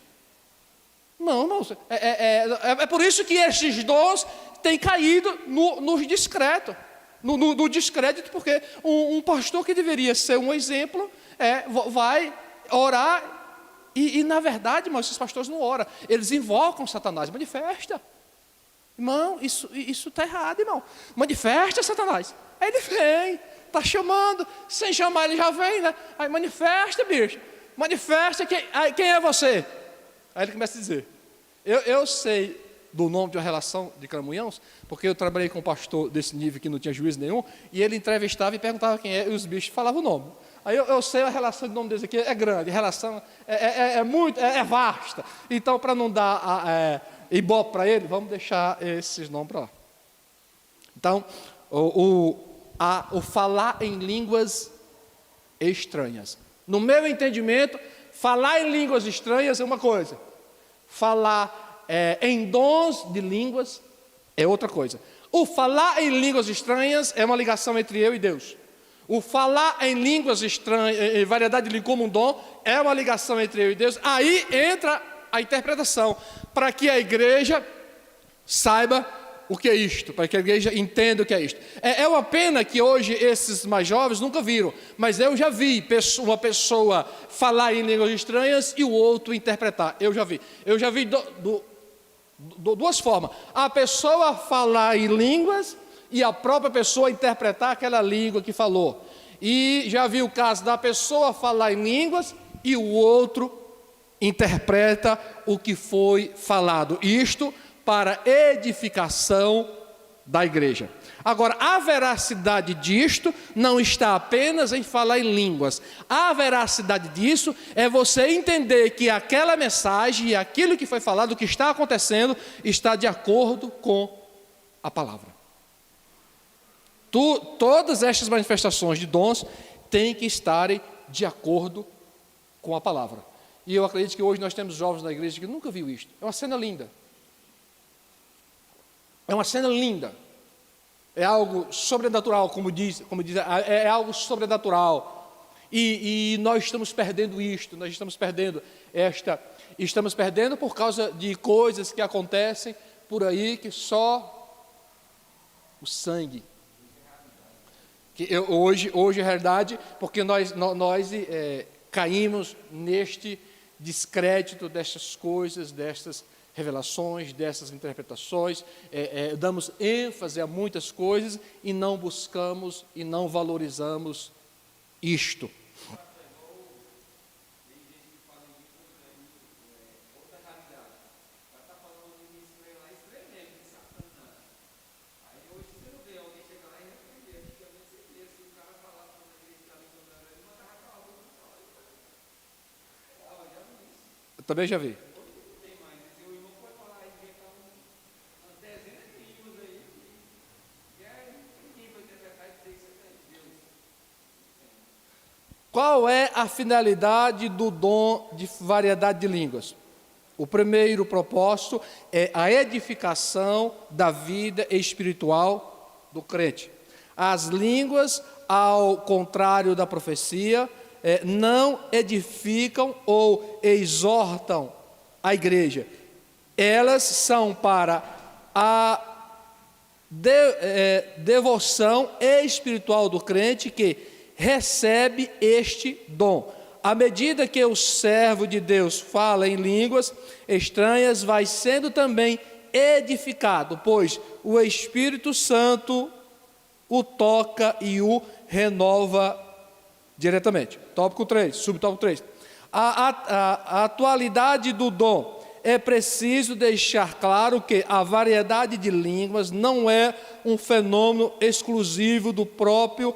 Não. É por isso que esses dons têm caído no discreto. No descrédito, porque um pastor que deveria ser um exemplo, vai orar. E na verdade, irmão, esses pastores não oram. Eles invocam Satanás. Manifesta. Irmão, isso está errado, irmão. Manifesta Satanás. Aí ele vem. Está chamando, sem chamar ele já vem, né? Aí manifesta, bicho, manifesta, quem é você? Aí ele começa a dizer, eu sei do nome de uma relação de cramunhãos, porque eu trabalhei com um pastor desse nível que não tinha juízo nenhum, e ele entrevistava e perguntava quem é, e os bichos falavam o nome. Aí eu sei a relação de nome desse aqui, é grande, a relação é vasta, então para não dar ibope para ele, vamos deixar esses nomes para lá. Então, o falar em línguas estranhas. No meu entendimento, falar em línguas estranhas é uma coisa. Falar em dons de línguas é outra coisa. O falar em línguas estranhas é uma ligação entre eu e Deus. O falar em línguas estranhas, em variedade de línguas como um dom, é uma ligação entre eu e Deus. Aí entra a interpretação, para que a igreja saiba o que é isto, para que a igreja entenda o que é isto. É uma pena que hoje esses mais jovens nunca viram, mas eu já vi uma pessoa falar em línguas estranhas e o outro interpretar. Eu já vi duas formas. A pessoa falar em línguas e a própria pessoa interpretar aquela língua que falou. E já vi o caso da pessoa falar em línguas e o outro interpreta o que foi falado. Isto para edificação da igreja. Agora, a veracidade disto não está apenas em falar em línguas. A veracidade disso é você entender que aquela mensagem e aquilo que foi falado, o que está acontecendo, está de acordo com a palavra. Todas estas manifestações de dons têm que estarem de acordo com a palavra. E eu acredito que hoje nós temos jovens na igreja que nunca viu isto. É uma cena linda. É uma cena linda. É algo sobrenatural, como diz, é algo sobrenatural. E nós estamos perdendo isto, nós estamos perdendo por causa de coisas que acontecem por aí que só o sangue. Hoje é verdade, porque nós caímos neste descrédito destas coisas, destas revelações, dessas interpretações, damos ênfase a muitas coisas e não buscamos e não valorizamos isto. Eu também já vi. Qual é a finalidade do dom de variedade de línguas? O primeiro propósito é a edificação da vida espiritual do crente. As línguas, ao contrário da profecia, não edificam ou exortam a igreja. Elas são para a devoção espiritual do crente que recebe este dom. À medida que o servo de Deus fala em línguas estranhas, vai sendo também edificado, pois o Espírito Santo o toca e o renova diretamente. Tópico 3, subtópico 3. A atualidade do dom. É preciso deixar claro que a variedade de línguas não é um fenômeno exclusivo do próprio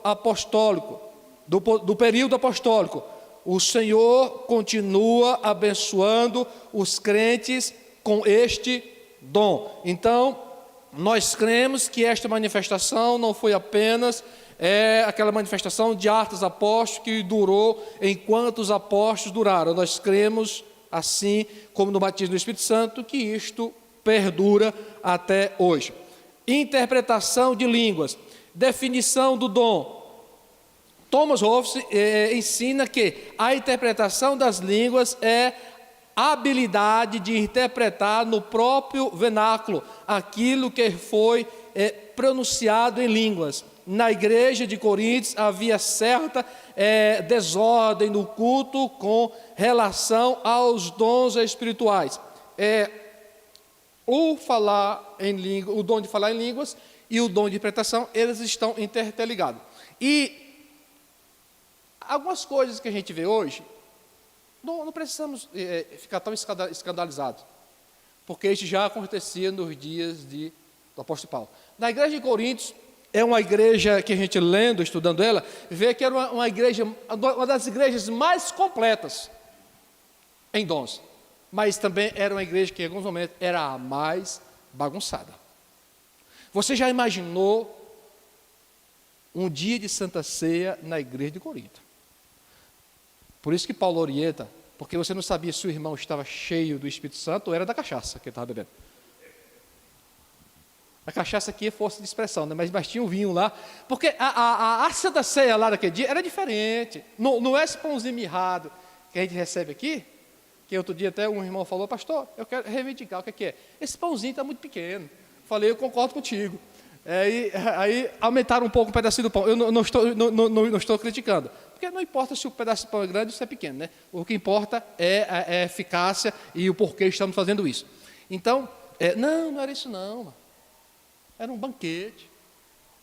apostólico, do período apostólico. O Senhor continua abençoando os crentes com este dom. Então, nós cremos que esta manifestação não foi apenas aquela manifestação de Atos Apóstolos que durou enquanto os apóstolos duraram. Nós cremos, assim como no batismo do Espírito Santo, que isto perdura até hoje. Interpretação de línguas. Definição do dom. Thomas Hobbes ensina que a interpretação das línguas é a habilidade de interpretar no próprio vernáculo aquilo que foi pronunciado em línguas. Na igreja de Coríntios havia certa desordem no culto com relação aos dons espirituais. O dom de falar em línguas e o dom de interpretação, eles estão interligados. E algumas coisas que a gente vê hoje, não precisamos ficar tão escandalizados, porque isso já acontecia nos dias do apóstolo Paulo. Na igreja de Coríntios, é uma igreja que a gente lendo, estudando ela, vê que era uma igreja, uma das igrejas mais completas em dons, mas também era uma igreja que em alguns momentos era a mais bagunçada. Você já imaginou um dia de Santa Ceia na igreja de Corinto? Por isso que Paulo orienta, porque você não sabia se o irmão estava cheio do Espírito Santo ou era da cachaça que ele estava bebendo. A cachaça aqui é força de expressão, né? Mas tinha um vinho lá. Porque a Santa Ceia lá daquele dia era diferente. Não é esse pãozinho mirrado que a gente recebe aqui, que outro dia até um irmão falou, pastor, eu quero reivindicar, o que é? Esse pãozinho está muito pequeno. Falei, eu concordo contigo. Aí aumentaram um pouco o pedacinho do pão. Eu não estou criticando. Porque não importa se o pedaço de pão é grande ou se é pequeno, né? O que importa é a eficácia e o porquê estamos fazendo isso. Então, não era isso não. Era um banquete.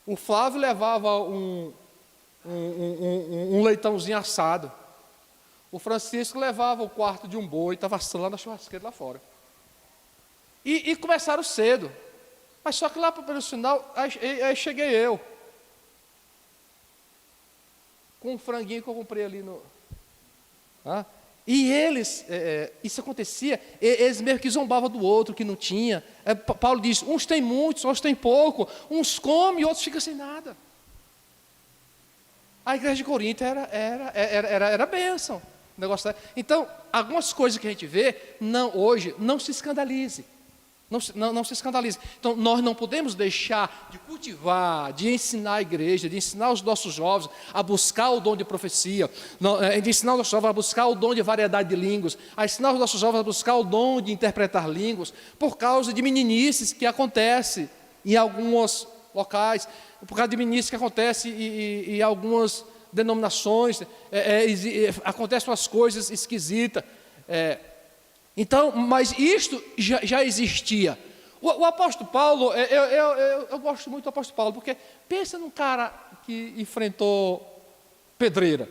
O Flávio levava um leitãozinho assado. O Francisco levava o quarto de um boi, estava assando lá na churrasqueira lá fora. E começaram cedo. Mas só que lá pelo final, aí cheguei eu. Com um franguinho que eu comprei ali no... E eles, isso acontecia, eles meio que zombavam do outro, que não tinha. Paulo diz, uns têm muitos, outros têm pouco. Uns comem, outros ficam sem nada. A igreja de Corinto era bênção. O negócio então, algumas coisas que a gente vê, hoje, não se escandalize. Não se escandalize. Então, nós não podemos deixar de cultivar, de ensinar a igreja, de ensinar os nossos jovens a buscar o dom de profecia, de ensinar os nossos jovens a buscar o dom de variedade de línguas, a ensinar os nossos jovens a buscar o dom de interpretar línguas, por causa de meninices que acontece em alguns locais, por causa de meninices que acontece em algumas denominações, acontecem umas coisas esquisitas. Então, mas isto já existia. O apóstolo Paulo, eu gosto muito do apóstolo Paulo, porque pensa num cara que enfrentou pedreira.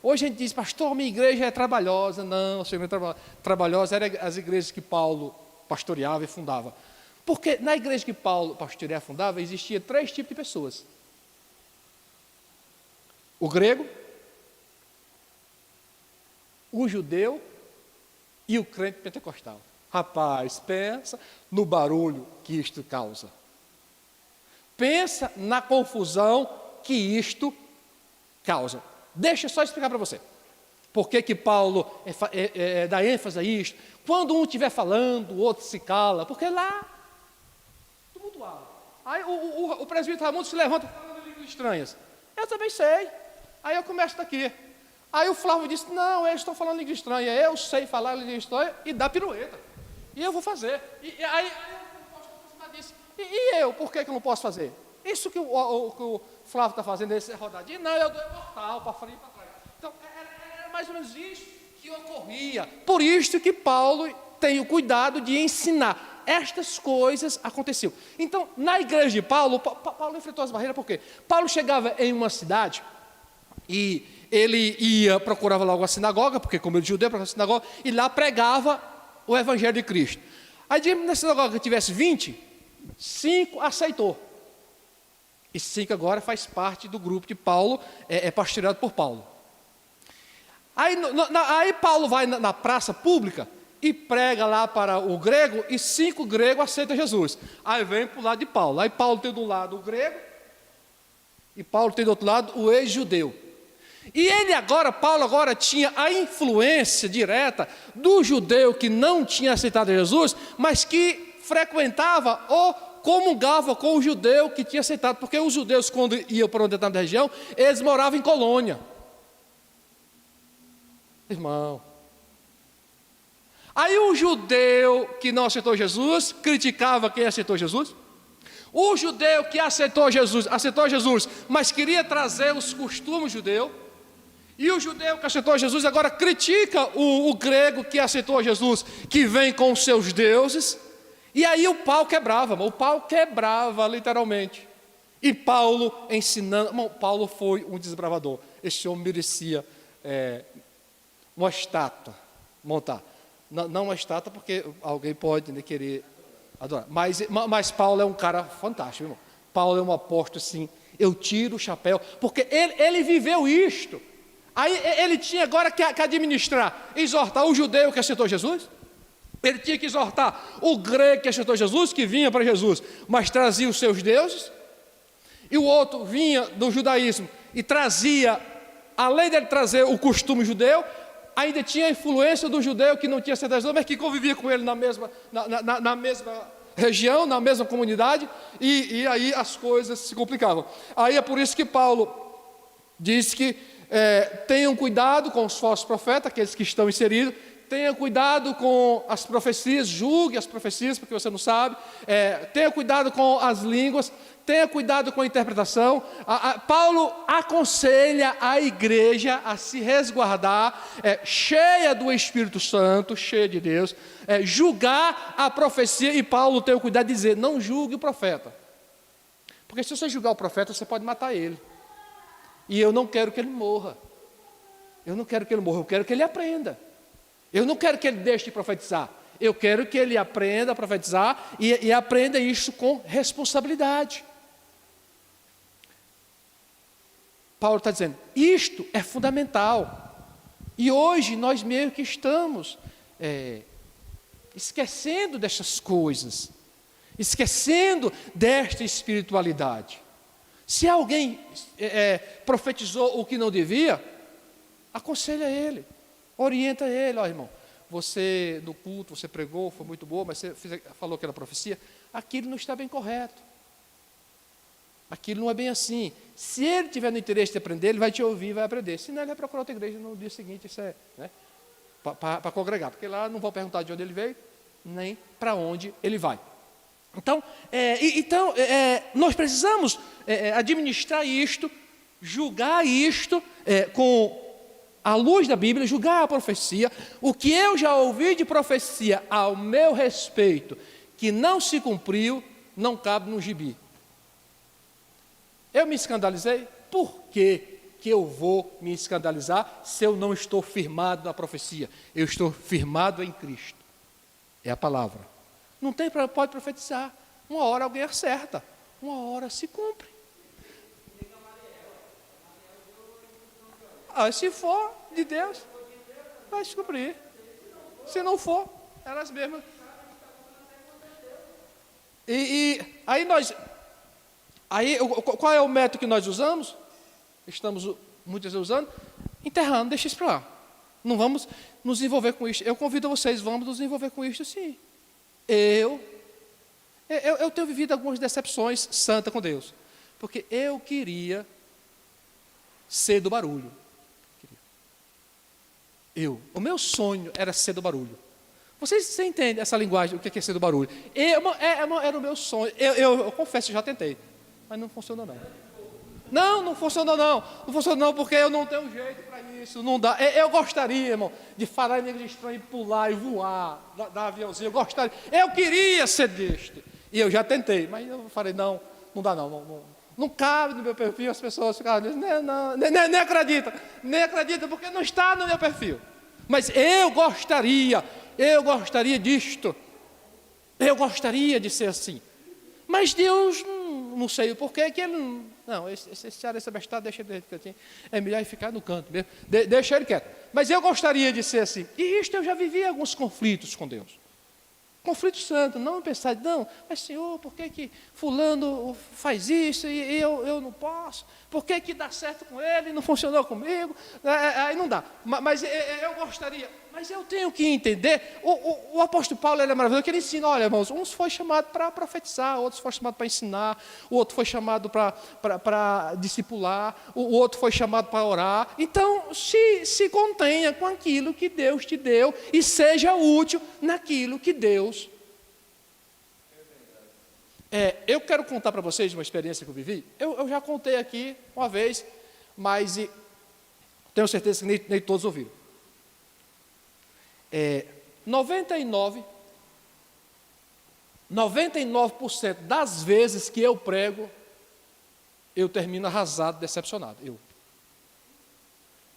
Hoje a gente diz, pastor, minha igreja é trabalhosa. Não, sua igreja é trabalhosa eram as igrejas que Paulo pastoreava e fundava. Porque na igreja que Paulo pastoreava e fundava, existia 3 tipos de pessoas. O grego, o judeu e o crente pentecostal. Rapaz, pensa no barulho que isto causa. Pensa na confusão que isto causa. Deixa eu só explicar para você. Por que Paulo dá ênfase a isto? Quando um estiver falando, o outro se cala. Porque lá, tumultuado. Aí o presbítero Raimundo se levanta falando línguas estranhas. Eu também sei. Aí eu começo daqui. Aí o Flávio disse, não, eles estão falando língua estranha, eu sei falar língua estranha e dá pirueta. E eu vou fazer. E aí eu não posso aproximar disso. E eu, por que eu não posso fazer? Isso que o Flávio está fazendo, esse rodadinho, não, eu dou mortal para frente e para trás. Então, era mais ou menos isso que ocorria. Por isso que Paulo tem o cuidado de ensinar. Estas coisas aconteciam. Então, na igreja de Paulo, Paulo enfrentou as barreiras, por quê? Paulo chegava em uma cidade e ele procurava logo a sinagoga, porque como ele judeu, procurava a sinagoga, e lá pregava o evangelho de Cristo. Aí, na sinagoga que tivesse 20, 5 aceitou. E 5 agora faz parte do grupo de Paulo, é pastoreado por Paulo. Aí Paulo vai na praça pública e prega lá para o grego, e 5 gregos aceitam Jesus. Aí vem para o lado de Paulo. Aí Paulo tem do lado o grego, e Paulo tem do outro lado o ex-judeu. E Paulo agora tinha a influência direta do judeu que não tinha aceitado Jesus, mas que frequentava ou comungava com o judeu que tinha aceitado, porque os judeus, quando iam para uma determinada região, eles moravam em colônia. Irmão. Aí o judeu que não aceitou Jesus, criticava quem aceitou Jesus. O judeu que aceitou Jesus, mas queria trazer os costumes judeus. E o judeu que aceitou Jesus agora critica o grego que aceitou Jesus, que vem com os seus deuses. E aí o pau quebrava literalmente. E Paulo ensinando, Paulo foi um desbravador. Esse homem merecia uma estátua, montar. Não uma estátua, porque alguém pode querer adorar. Mas Paulo é um cara fantástico, irmão. Paulo é um apóstolo, assim, eu tiro o chapéu, porque ele viveu isto. Aí ele tinha agora que administrar, exortar o judeu que aceitou Jesus. Ele tinha que exortar o grego que aceitou Jesus, que vinha para Jesus, mas trazia os seus deuses. E o outro vinha do judaísmo e trazia, além de trazer o costume judeu, ainda tinha a influência do judeu que não tinha aceitado Jesus, mas que convivia com ele na mesma região, na mesma comunidade, e aí as coisas se complicavam. Aí é por isso que Paulo diz que tenham cuidado com os falsos profetas, aqueles que estão inseridos, tenha cuidado com as profecias, julgue as profecias, porque você não sabe, tenha cuidado com as línguas, tenha cuidado com a interpretação. Paulo aconselha a igreja a se resguardar, cheia do Espírito Santo, cheia de Deus, julgar a profecia, e Paulo tem o cuidado de dizer, não julgue o profeta, porque se você julgar o profeta, você pode matar ele, e eu não quero que ele morra, eu quero que ele aprenda. Eu não quero que ele deixe de profetizar. Eu quero que ele aprenda a profetizar e aprenda isso com responsabilidade. Paulo está dizendo, isto é fundamental. E hoje nós meio que estamos esquecendo dessas coisas, esquecendo desta espiritualidade. Se alguém profetizou o que não devia, aconselha ele. Orienta ele, ó irmão, você no culto, você pregou, foi muito bom, mas você falou aquela profecia, aquilo não está bem correto. Aquilo não é bem assim. Se ele tiver no interesse de aprender, ele vai te ouvir e vai aprender. Senão ele vai procurar outra igreja no dia seguinte, isso para congregar, porque lá não vão perguntar de onde ele veio, nem para onde ele vai. Então, nós precisamos administrar isto, julgar isto com à luz da Bíblia, julgar a profecia. O que eu já ouvi de profecia ao meu respeito, que não se cumpriu, não cabe no gibi. Eu me escandalizei? Por que eu vou me escandalizar se eu não estou firmado na profecia? Eu estou firmado em Cristo. É a palavra. Não tem, pode profetizar. Uma hora alguém acerta, uma hora se cumpre. Se for de Deus, vai se cumprir. Se não for, elas mesmas. Qual é o método que nós usamos? Estamos muitas vezes usando, enterrando, deixa isso para lá. Não vamos nos envolver com isso. Eu convido vocês, vamos nos envolver com isso sim. Eu tenho vivido algumas decepções santas com Deus, porque eu queria ser do barulho. O meu sonho era ser do barulho. Vocês entendem essa linguagem, o que é ser do barulho? Era o meu sonho. Eu confesso, eu já tentei, mas não funcionou não. Não funcionou não. Não funcionou não, porque eu não tenho jeito para isso. Não dá. Eu gostaria, irmão, de falar em língua estranha e pular e voar, dar aviãozinho. Eu gostaria. Eu queria ser deste. E eu já tentei, mas eu falei, não dá não. Não cabe no meu perfil, as pessoas ficaram dizendo, nem acredita, porque não está no meu perfil. Mas eu gostaria disto, eu gostaria de ser assim. Mas Deus, não sei o porquê, que ele não, esse área, essa bestada, deixa ele quietinho, é melhor ficar no canto mesmo, deixa ele quieto. Mas eu gostaria de ser assim. E isto eu já vivi alguns conflitos com Deus. Conflito santo, não pensar, não, mas Senhor, por que fulano faz isso e eu não posso? Por que dá certo com ele e não funcionou comigo? Aí não dá, mas eu gostaria, mas eu tenho que entender, o apóstolo Paulo, ele é maravilhoso, que ele ensina, olha irmãos, uns foi chamado para profetizar, outros foi chamado para ensinar, o outro foi chamado para discipular, o outro foi chamado para orar. Então, se contenha com aquilo que Deus te deu e seja útil naquilo que Deus. Eu quero contar para vocês uma experiência que eu vivi. Eu já contei aqui uma vez, mas tenho certeza que nem todos ouviram. 99% das vezes que eu prego, eu termino arrasado, decepcionado.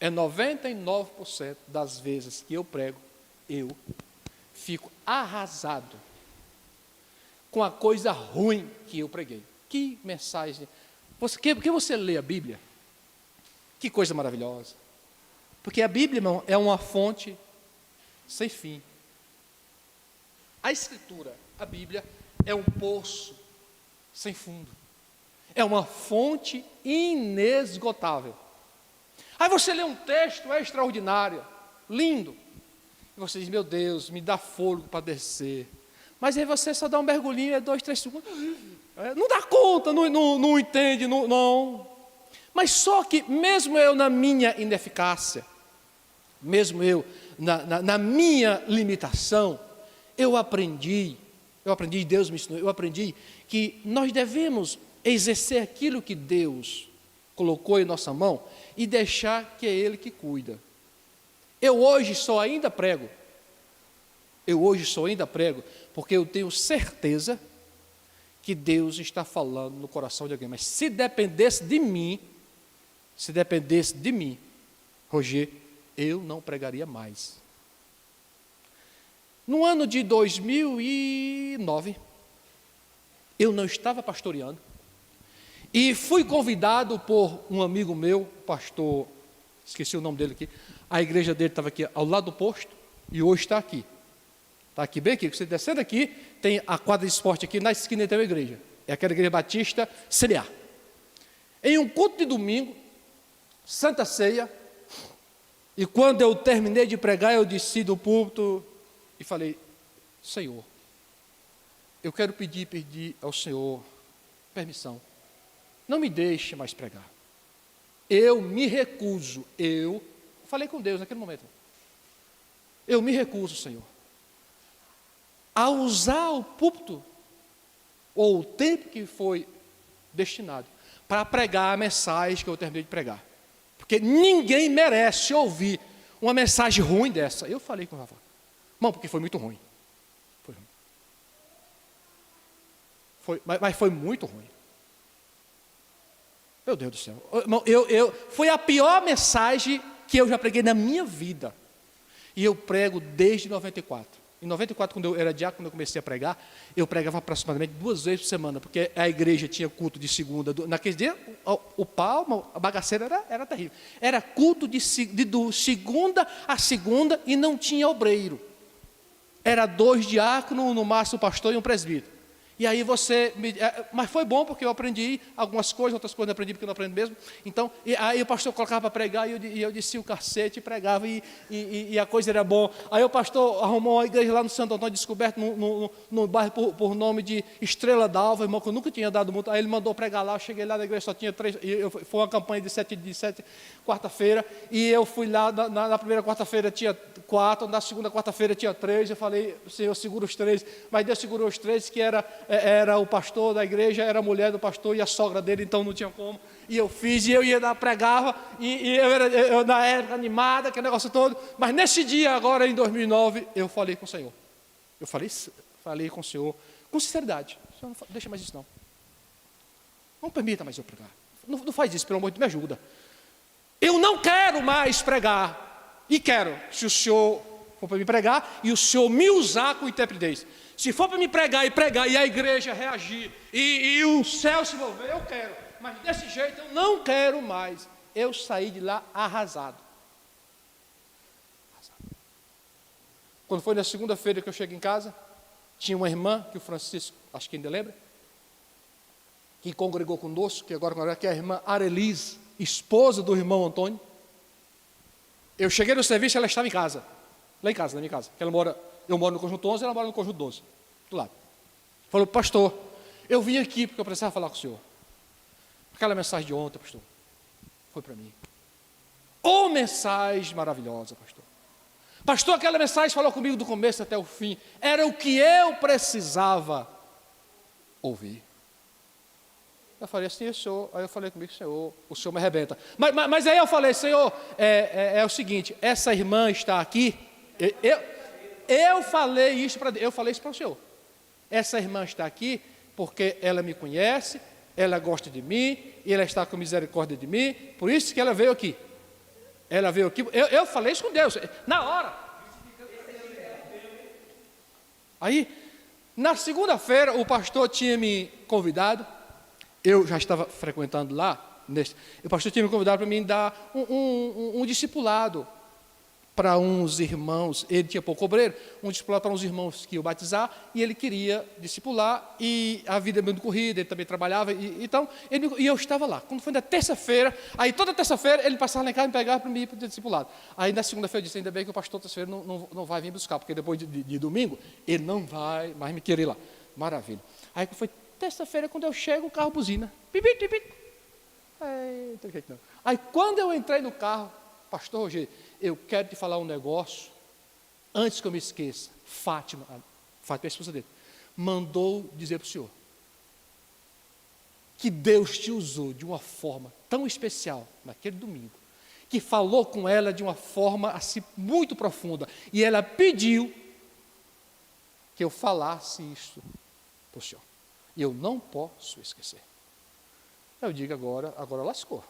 99% das vezes que eu prego, eu fico arrasado com a coisa ruim que eu preguei. Que mensagem! Porque você lê a Bíblia, que coisa maravilhosa. Porque a Bíblia, irmão, é uma fonte sem fim. A Escritura, a Bíblia, é um poço sem fundo. É uma fonte inesgotável. Aí você lê um texto extraordinário, lindo, e você diz, meu Deus, me dá fôlego para descer. Mas aí você só dá um mergulhinho, é 2, 3 segundos. Não dá conta, não entende, não. Mas só que, mesmo eu na minha ineficácia, mesmo eu na minha limitação, eu aprendi, Deus me ensinou, eu aprendi que nós devemos exercer aquilo que Deus colocou em nossa mão e deixar que é Ele que cuida. Eu hoje só ainda prego, porque eu tenho certeza que Deus está falando no coração de alguém. Mas se dependesse de mim, Roger, eu não pregaria mais. No ano de 2009, eu não estava pastoreando, e fui convidado por um amigo meu, pastor, esqueci o nome dele aqui, a igreja dele estava aqui ao lado do posto, e hoje está aqui. Está aqui, bem aqui, você descendo aqui, tem a quadra de esporte aqui, na esquina tem uma igreja. É aquela igreja batista, CBA. Em um culto de domingo, Santa Ceia, e quando eu terminei de pregar, eu desci do púlpito e falei, Senhor, eu quero pedir ao Senhor permissão. Não me deixe mais pregar. Eu me recuso, eu falei com Deus naquele momento. Eu me recuso, Senhor, a usar o púlpito, ou o tempo que foi destinado, para pregar a mensagem que eu terminei de pregar. Porque ninguém merece ouvir uma mensagem ruim dessa. Eu falei com o Rafa, irmão, porque foi muito ruim. Mas foi muito ruim. Meu Deus do céu. Irmão, foi a pior mensagem que eu já preguei na minha vida. E eu prego desde 94. Em 94, quando eu era diácono, quando eu comecei a pregar, eu pregava aproximadamente 2 vezes por semana, porque a igreja tinha culto de segunda. Naquele dia, o palmo, a bagaceira era terrível. Era culto de segunda a segunda e não tinha obreiro. Era 2 diáconos, no máximo o pastor e um presbítero. E aí mas foi bom porque eu aprendi algumas coisas, outras coisas eu aprendi porque eu não aprendo mesmo. Então, aí o pastor colocava para pregar e eu descia o cacete e pregava e a coisa era boa. Aí o pastor arrumou uma igreja lá no Santo Antônio Descoberto, no bairro por nome de Estrela d'Alva, irmão, que eu nunca tinha dado muito. Aí ele mandou pregar lá, eu cheguei lá na igreja, só tinha 3, foi uma campanha de 7 quarta-feira, e eu fui lá, na primeira quarta-feira tinha 4, na segunda quarta-feira tinha 3, eu falei, Senhor, segura os 3, mas Deus segurou os 3, que era o pastor da igreja, era a mulher do pastor e a sogra dele, então não tinha como, e eu fiz, e eu ia lá, pregava, e eu na época animada, aquele negócio todo, mas nesse dia agora, em 2009, eu falei com o Senhor, falei com o Senhor, com sinceridade, Senhor, não deixa mais isso não permita mais eu pregar, não faz isso, pelo amor de Deus, me ajuda, eu não quero mais pregar, e quero, se o Senhor for para me pregar, e o Senhor me usar com intrepidez. Se for para me pregar e a igreja reagir, e o céu se mover, eu quero. Mas desse jeito eu não quero mais. Eu saí de lá arrasado. Quando foi na segunda-feira que eu cheguei em casa, tinha uma irmã, que o Francisco, acho que ainda lembra, que congregou conosco, que é a irmã Arelise, esposa do irmão Antônio. Eu cheguei no serviço, ela estava em casa. Lá em casa, na minha casa. Eu moro no conjunto 11, ela mora no conjunto 12. Do lado. Falou, pastor, eu vim aqui porque eu precisava falar com o senhor. Aquela mensagem de ontem, pastor, foi para mim. Oh, mensagem maravilhosa, pastor. Pastor, aquela mensagem falou comigo do começo até o fim. Era o que eu precisava ouvir. Eu falei assim, Senhor, aí eu falei comigo, Senhor, o Senhor me arrebenta. Mas aí eu falei, Senhor, é o seguinte, essa irmã está aqui, eu falei isso para o Senhor. Essa irmã está aqui porque ela me conhece, ela gosta de mim, e ela está com misericórdia de mim, por isso que ela veio aqui. Ela veio aqui, eu falei isso com Deus, na hora. Aí, na segunda-feira, o pastor tinha me convidado, eu já estava frequentando lá, o pastor tinha me convidado para mim dar um discipulado para uns irmãos, ele tinha pouco obreiro, um discipulado para uns irmãos que iam batizar, e ele queria discipular, e a vida é muito corrida, ele também trabalhava, e eu estava lá. Quando foi na terça-feira, aí toda terça-feira ele passava lá em casa e me pegava para mim ir para o discipulado. Aí na segunda-feira eu disse, ainda bem que o pastor terça-feira não vai vir buscar, porque depois de domingo, ele não vai mais me querer ir lá. Maravilha. Aí foi terça-feira, quando eu chego, o carro buzina. Pipit, pipit. Aí quando eu entrei no carro, pastor Roger, eu quero te falar um negócio, antes que eu me esqueça. Fátima é a esposa dele, mandou dizer para o senhor que Deus te usou de uma forma tão especial naquele domingo, que falou com ela de uma forma assim muito profunda, e ela pediu que eu falasse isso para o senhor, e eu não posso esquecer. Eu digo agora lascou.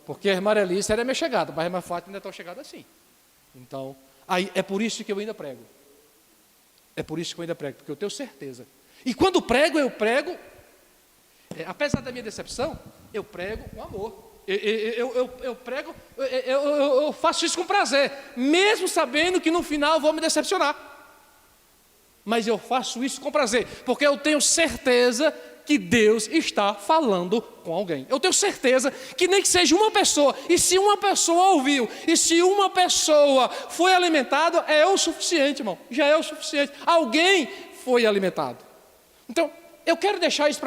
Porque a irmã Elise era minha chegada, mas a irmã Fátima ainda está chegada assim. Então, aí é por isso que eu ainda prego. É por isso que eu ainda prego, porque eu tenho certeza. E quando prego, apesar da minha decepção, eu prego com amor. Eu prego, eu faço isso com prazer, mesmo sabendo que no final vou me decepcionar. Mas eu faço isso com prazer, porque eu tenho certeza que Deus está falando com alguém. Eu tenho certeza que nem que seja uma pessoa, e se uma pessoa ouviu, e se uma pessoa foi alimentada, é o suficiente, irmão, já é o suficiente. Alguém foi alimentado. Então, eu quero deixar isso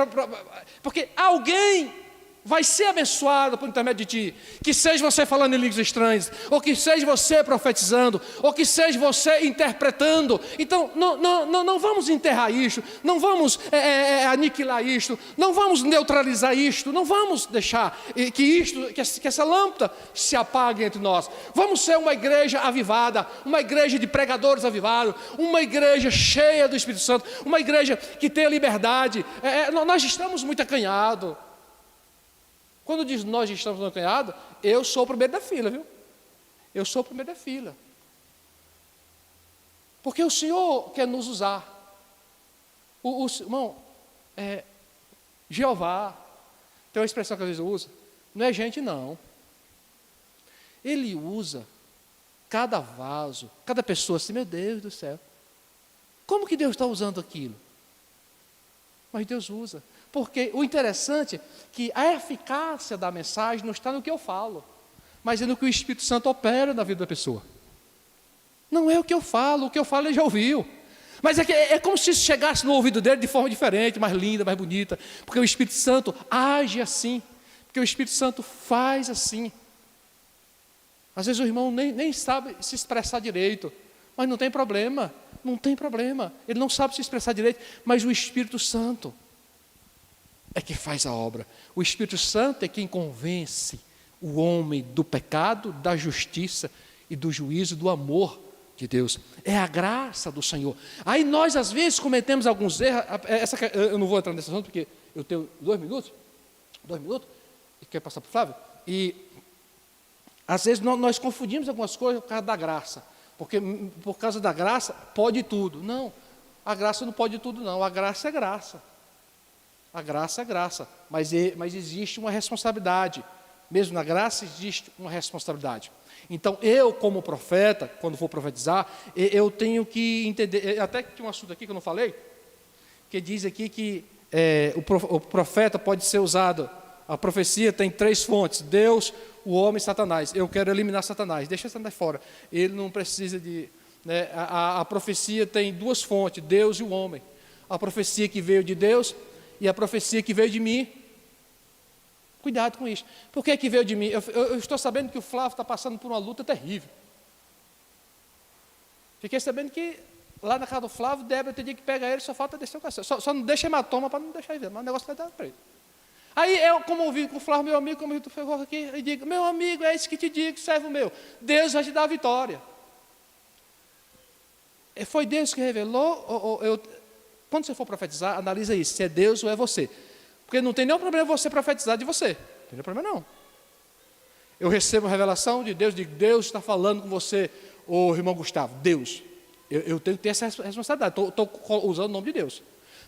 porque alguém vai ser abençoado por intermédio de ti, que seja você falando em línguas estranhas, ou que seja você profetizando, ou que seja você interpretando. Então não vamos enterrar isto, não vamos aniquilar isto, não vamos neutralizar isto, não vamos deixar que essa lâmpada se apague entre nós. Vamos ser uma igreja avivada, uma igreja de pregadores avivados, uma igreja cheia do Espírito Santo, uma igreja que tenha liberdade. Nós estamos muito acanhados. Quando diz nós estamos no acanhado, eu sou o primeiro da fila, viu? Eu sou o primeiro da fila. Porque o Senhor quer nos usar. Irmão, Jeová, tem uma expressão que às vezes usa, não é gente não. Ele usa cada vaso, cada pessoa assim, meu Deus do céu. Como que Deus está usando aquilo? Mas Deus usa. Porque o interessante é que a eficácia da mensagem não está no que eu falo, mas é no que o Espírito Santo opera na vida da pessoa. Não é o que eu falo ele já ouviu. Mas é como se isso chegasse no ouvido dele de forma diferente, mais linda, mais bonita. Porque o Espírito Santo age assim. Porque o Espírito Santo faz assim. Às vezes o irmão nem sabe se expressar direito, mas não tem problema. Não tem problema. Ele não sabe se expressar direito, mas o Espírito Santo é que faz a obra. O Espírito Santo é quem convence o homem do pecado, da justiça e do juízo, do amor de Deus. É a graça do Senhor. Aí nós às vezes cometemos alguns erros. Eu não vou entrar nesse assunto porque eu tenho 2 minutos, e quer passar para o Flávio, e às vezes nós confundimos algumas coisas por causa da graça, porque por causa da graça pode tudo. Não, a graça não pode tudo não, a graça é graça. A graça é graça, mas existe uma responsabilidade. Mesmo na graça existe uma responsabilidade. Então eu, como profeta, quando for profetizar, eu tenho que entender, até que tinha um assunto aqui que eu não falei, que diz aqui que o profeta pode ser usado, a profecia tem 3 fontes, Deus, o homem e Satanás. Eu quero eliminar Satanás, deixa Satanás fora, ele não precisa de... A profecia tem 2 fontes, Deus e o homem. A profecia que veio de Deus e a profecia que veio de mim. Cuidado com isso. Por que veio de mim? Eu estou sabendo que o Flávio está passando por uma luta terrível. Fiquei sabendo que lá na casa do Flávio, Débora teria que pegar ele, só falta descer o cacete. Só não deixa hematoma para não deixar ele ver, mas o negócio vai dar preso. Aí eu, como ouvi com o Flávio, meu amigo, como tu foi aqui, e digo, meu amigo, é isso que te digo, servo meu. Deus vai te dar a vitória. Foi Deus que revelou, quando você for profetizar, analisa isso, se é Deus ou é você. Porque não tem nenhum problema você profetizar de você. Não tem nenhum problema não. Eu recebo a revelação de Deus, digo, Deus está falando com você, ô irmão Gustavo, Deus. Eu tenho que ter essa responsabilidade, estou usando o nome de Deus.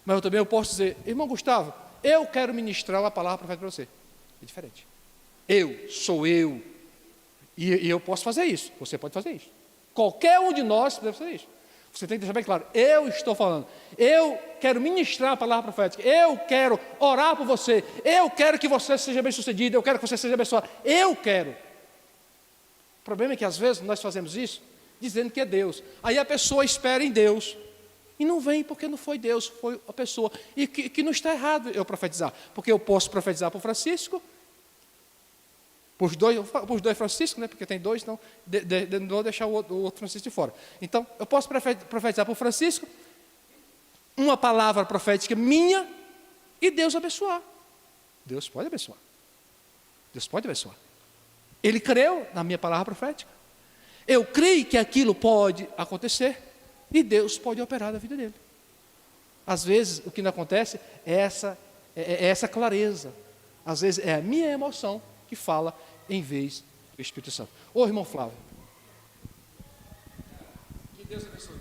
Mas eu posso dizer, irmão Gustavo, eu quero ministrar uma palavra profética para você. É diferente. Sou eu. E eu posso fazer isso, você pode fazer isso. Qualquer um de nós deve ser isso. Você tem que deixar bem claro, eu estou falando, eu quero ministrar a palavra profética, eu quero orar por você, eu quero que você seja bem sucedido, eu quero que você seja abençoado, eu quero. O problema é que às vezes nós fazemos isso dizendo que é Deus, aí a pessoa espera em Deus, e não vem porque não foi Deus, foi a pessoa, e que não está errado eu profetizar, porque eu posso profetizar para o Francisco, para os dois Francisco, né, porque tem dois, então não vou deixar o outro Francisco de fora. Então, eu posso profetizar para o Francisco, uma palavra profética minha, e Deus abençoar. Deus pode abençoar. Deus pode abençoar. Ele creu na minha palavra profética. Eu creio que aquilo pode acontecer, e Deus pode operar na vida dele. Às vezes, o que não acontece é essa clareza. Às vezes, é a minha emoção que fala em vez do Espírito Santo. Ô irmão Flávio. Que Deus abençoe.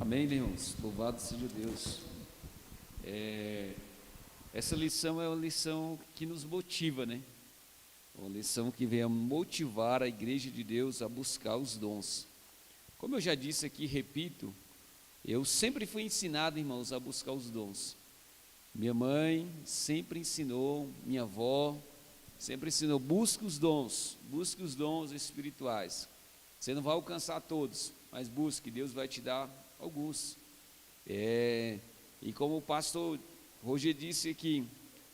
Amém, irmãos? Louvado seja Deus. Essa lição é uma lição que nos motiva, né? Uma lição que vem a motivar a igreja de Deus a buscar os dons. Como eu já disse aqui, repito, eu sempre fui ensinado, irmãos, a buscar os dons. Minha mãe sempre ensinou, minha avó sempre ensinou, busque os dons espirituais. Você não vai alcançar todos, mas busque, Deus vai te dar alguns. E como o pastor Roger disse aqui,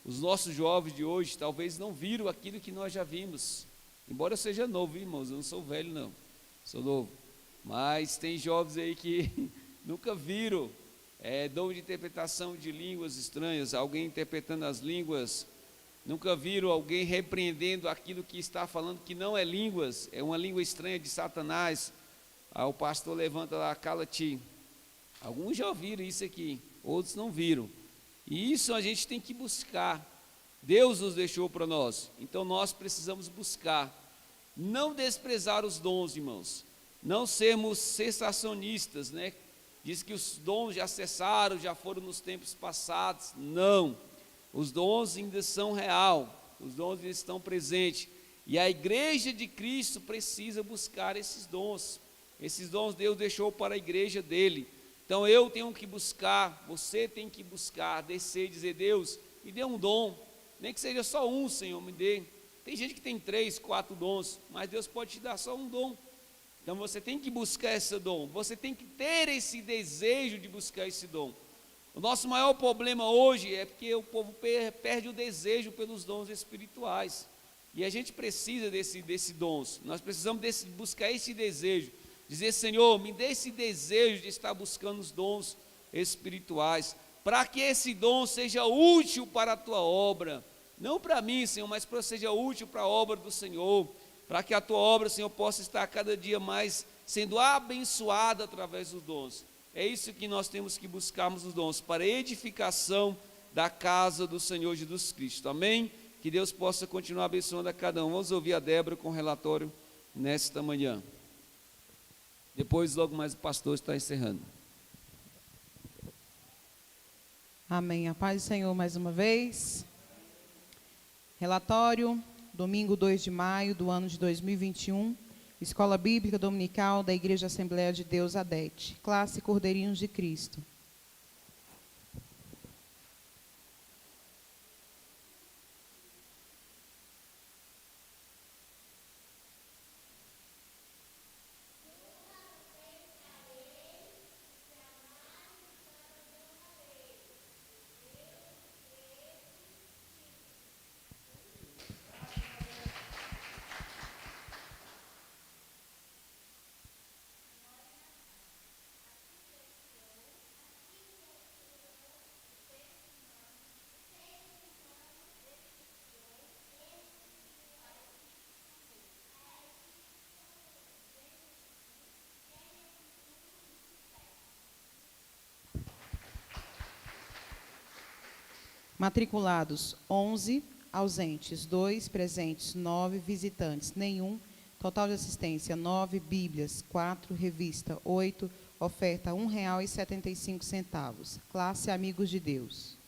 os nossos jovens de hoje talvez não viram aquilo que nós já vimos. Embora eu seja novo, irmãos, eu não sou velho não, sou novo. Mas tem jovens aí que nunca viram dom de interpretação de línguas estranhas, alguém interpretando as línguas. Nunca viram alguém repreendendo aquilo que está falando que não é línguas, é uma língua estranha de Satanás. O pastor levanta lá, cala-te. Alguns já ouviram isso aqui, outros não viram. E isso a gente tem que buscar. Deus nos deixou para nós, então nós precisamos buscar. Não desprezar os dons, irmãos. Não sermos sensacionistas, né? Diz que os dons já cessaram, já foram nos tempos passados. Não. Os dons ainda são real, os dons ainda estão presentes. E a igreja de Cristo precisa buscar esses dons. Esses dons Deus deixou para a igreja dele. Então eu tenho que buscar, você tem que buscar, descer e dizer, Deus, me dê um dom, nem que seja só um, Senhor, me dê. Tem gente que tem 3, 4 dons, mas Deus pode te dar só um dom. Então você tem que buscar esse dom, você tem que ter esse desejo de buscar esse dom. O nosso maior problema hoje é porque o povo perde o desejo pelos dons espirituais. E a gente precisa desses dons, nós precisamos buscar esse desejo. Dizer, Senhor, me dê esse desejo de estar buscando os dons espirituais, para que esse dom seja útil para a tua obra, não para mim, Senhor, mas para que seja útil para a obra do Senhor, para que a tua obra, Senhor, possa estar cada dia mais sendo abençoada através dos dons. É isso que nós temos que buscarmos os dons, para a edificação da casa do Senhor Jesus Cristo, amém? Que Deus possa continuar abençoando a cada um. Vamos ouvir a Débora com o relatório nesta manhã. Depois, logo mais, o pastor está encerrando. Amém. A paz do Senhor mais uma vez. Relatório, domingo 2 de maio do ano de 2021, Escola Bíblica Dominical da Igreja Assembleia de Deus ADET, classe Cordeirinhos de Cristo. Matriculados 11, ausentes 2, presentes 9, visitantes nenhum, total de assistência 9, Bíblias 4, revista 8, oferta R$ 1,75. Classe Amigos de Deus.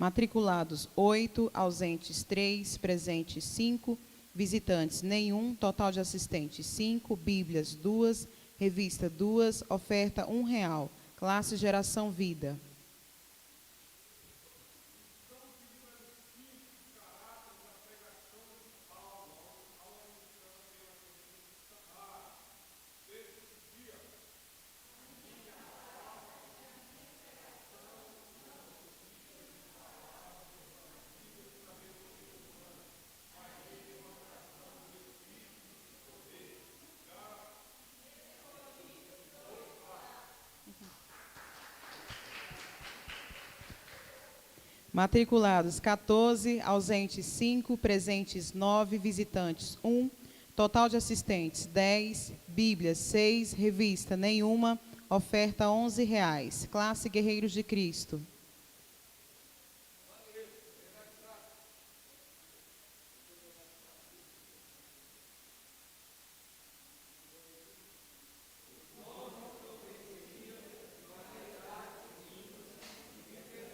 Matriculados 8, ausentes 3, presentes 5, visitantes nenhum, total de assistentes 5, Bíblias 2, revista 2, oferta R$ 1, classe Geração Vida. Matriculados 14, ausentes 5, presentes 9, visitantes 1, total de assistentes 10, Bíblias 6, revista nenhuma, oferta R$ 11, classe Guerreiros de Cristo.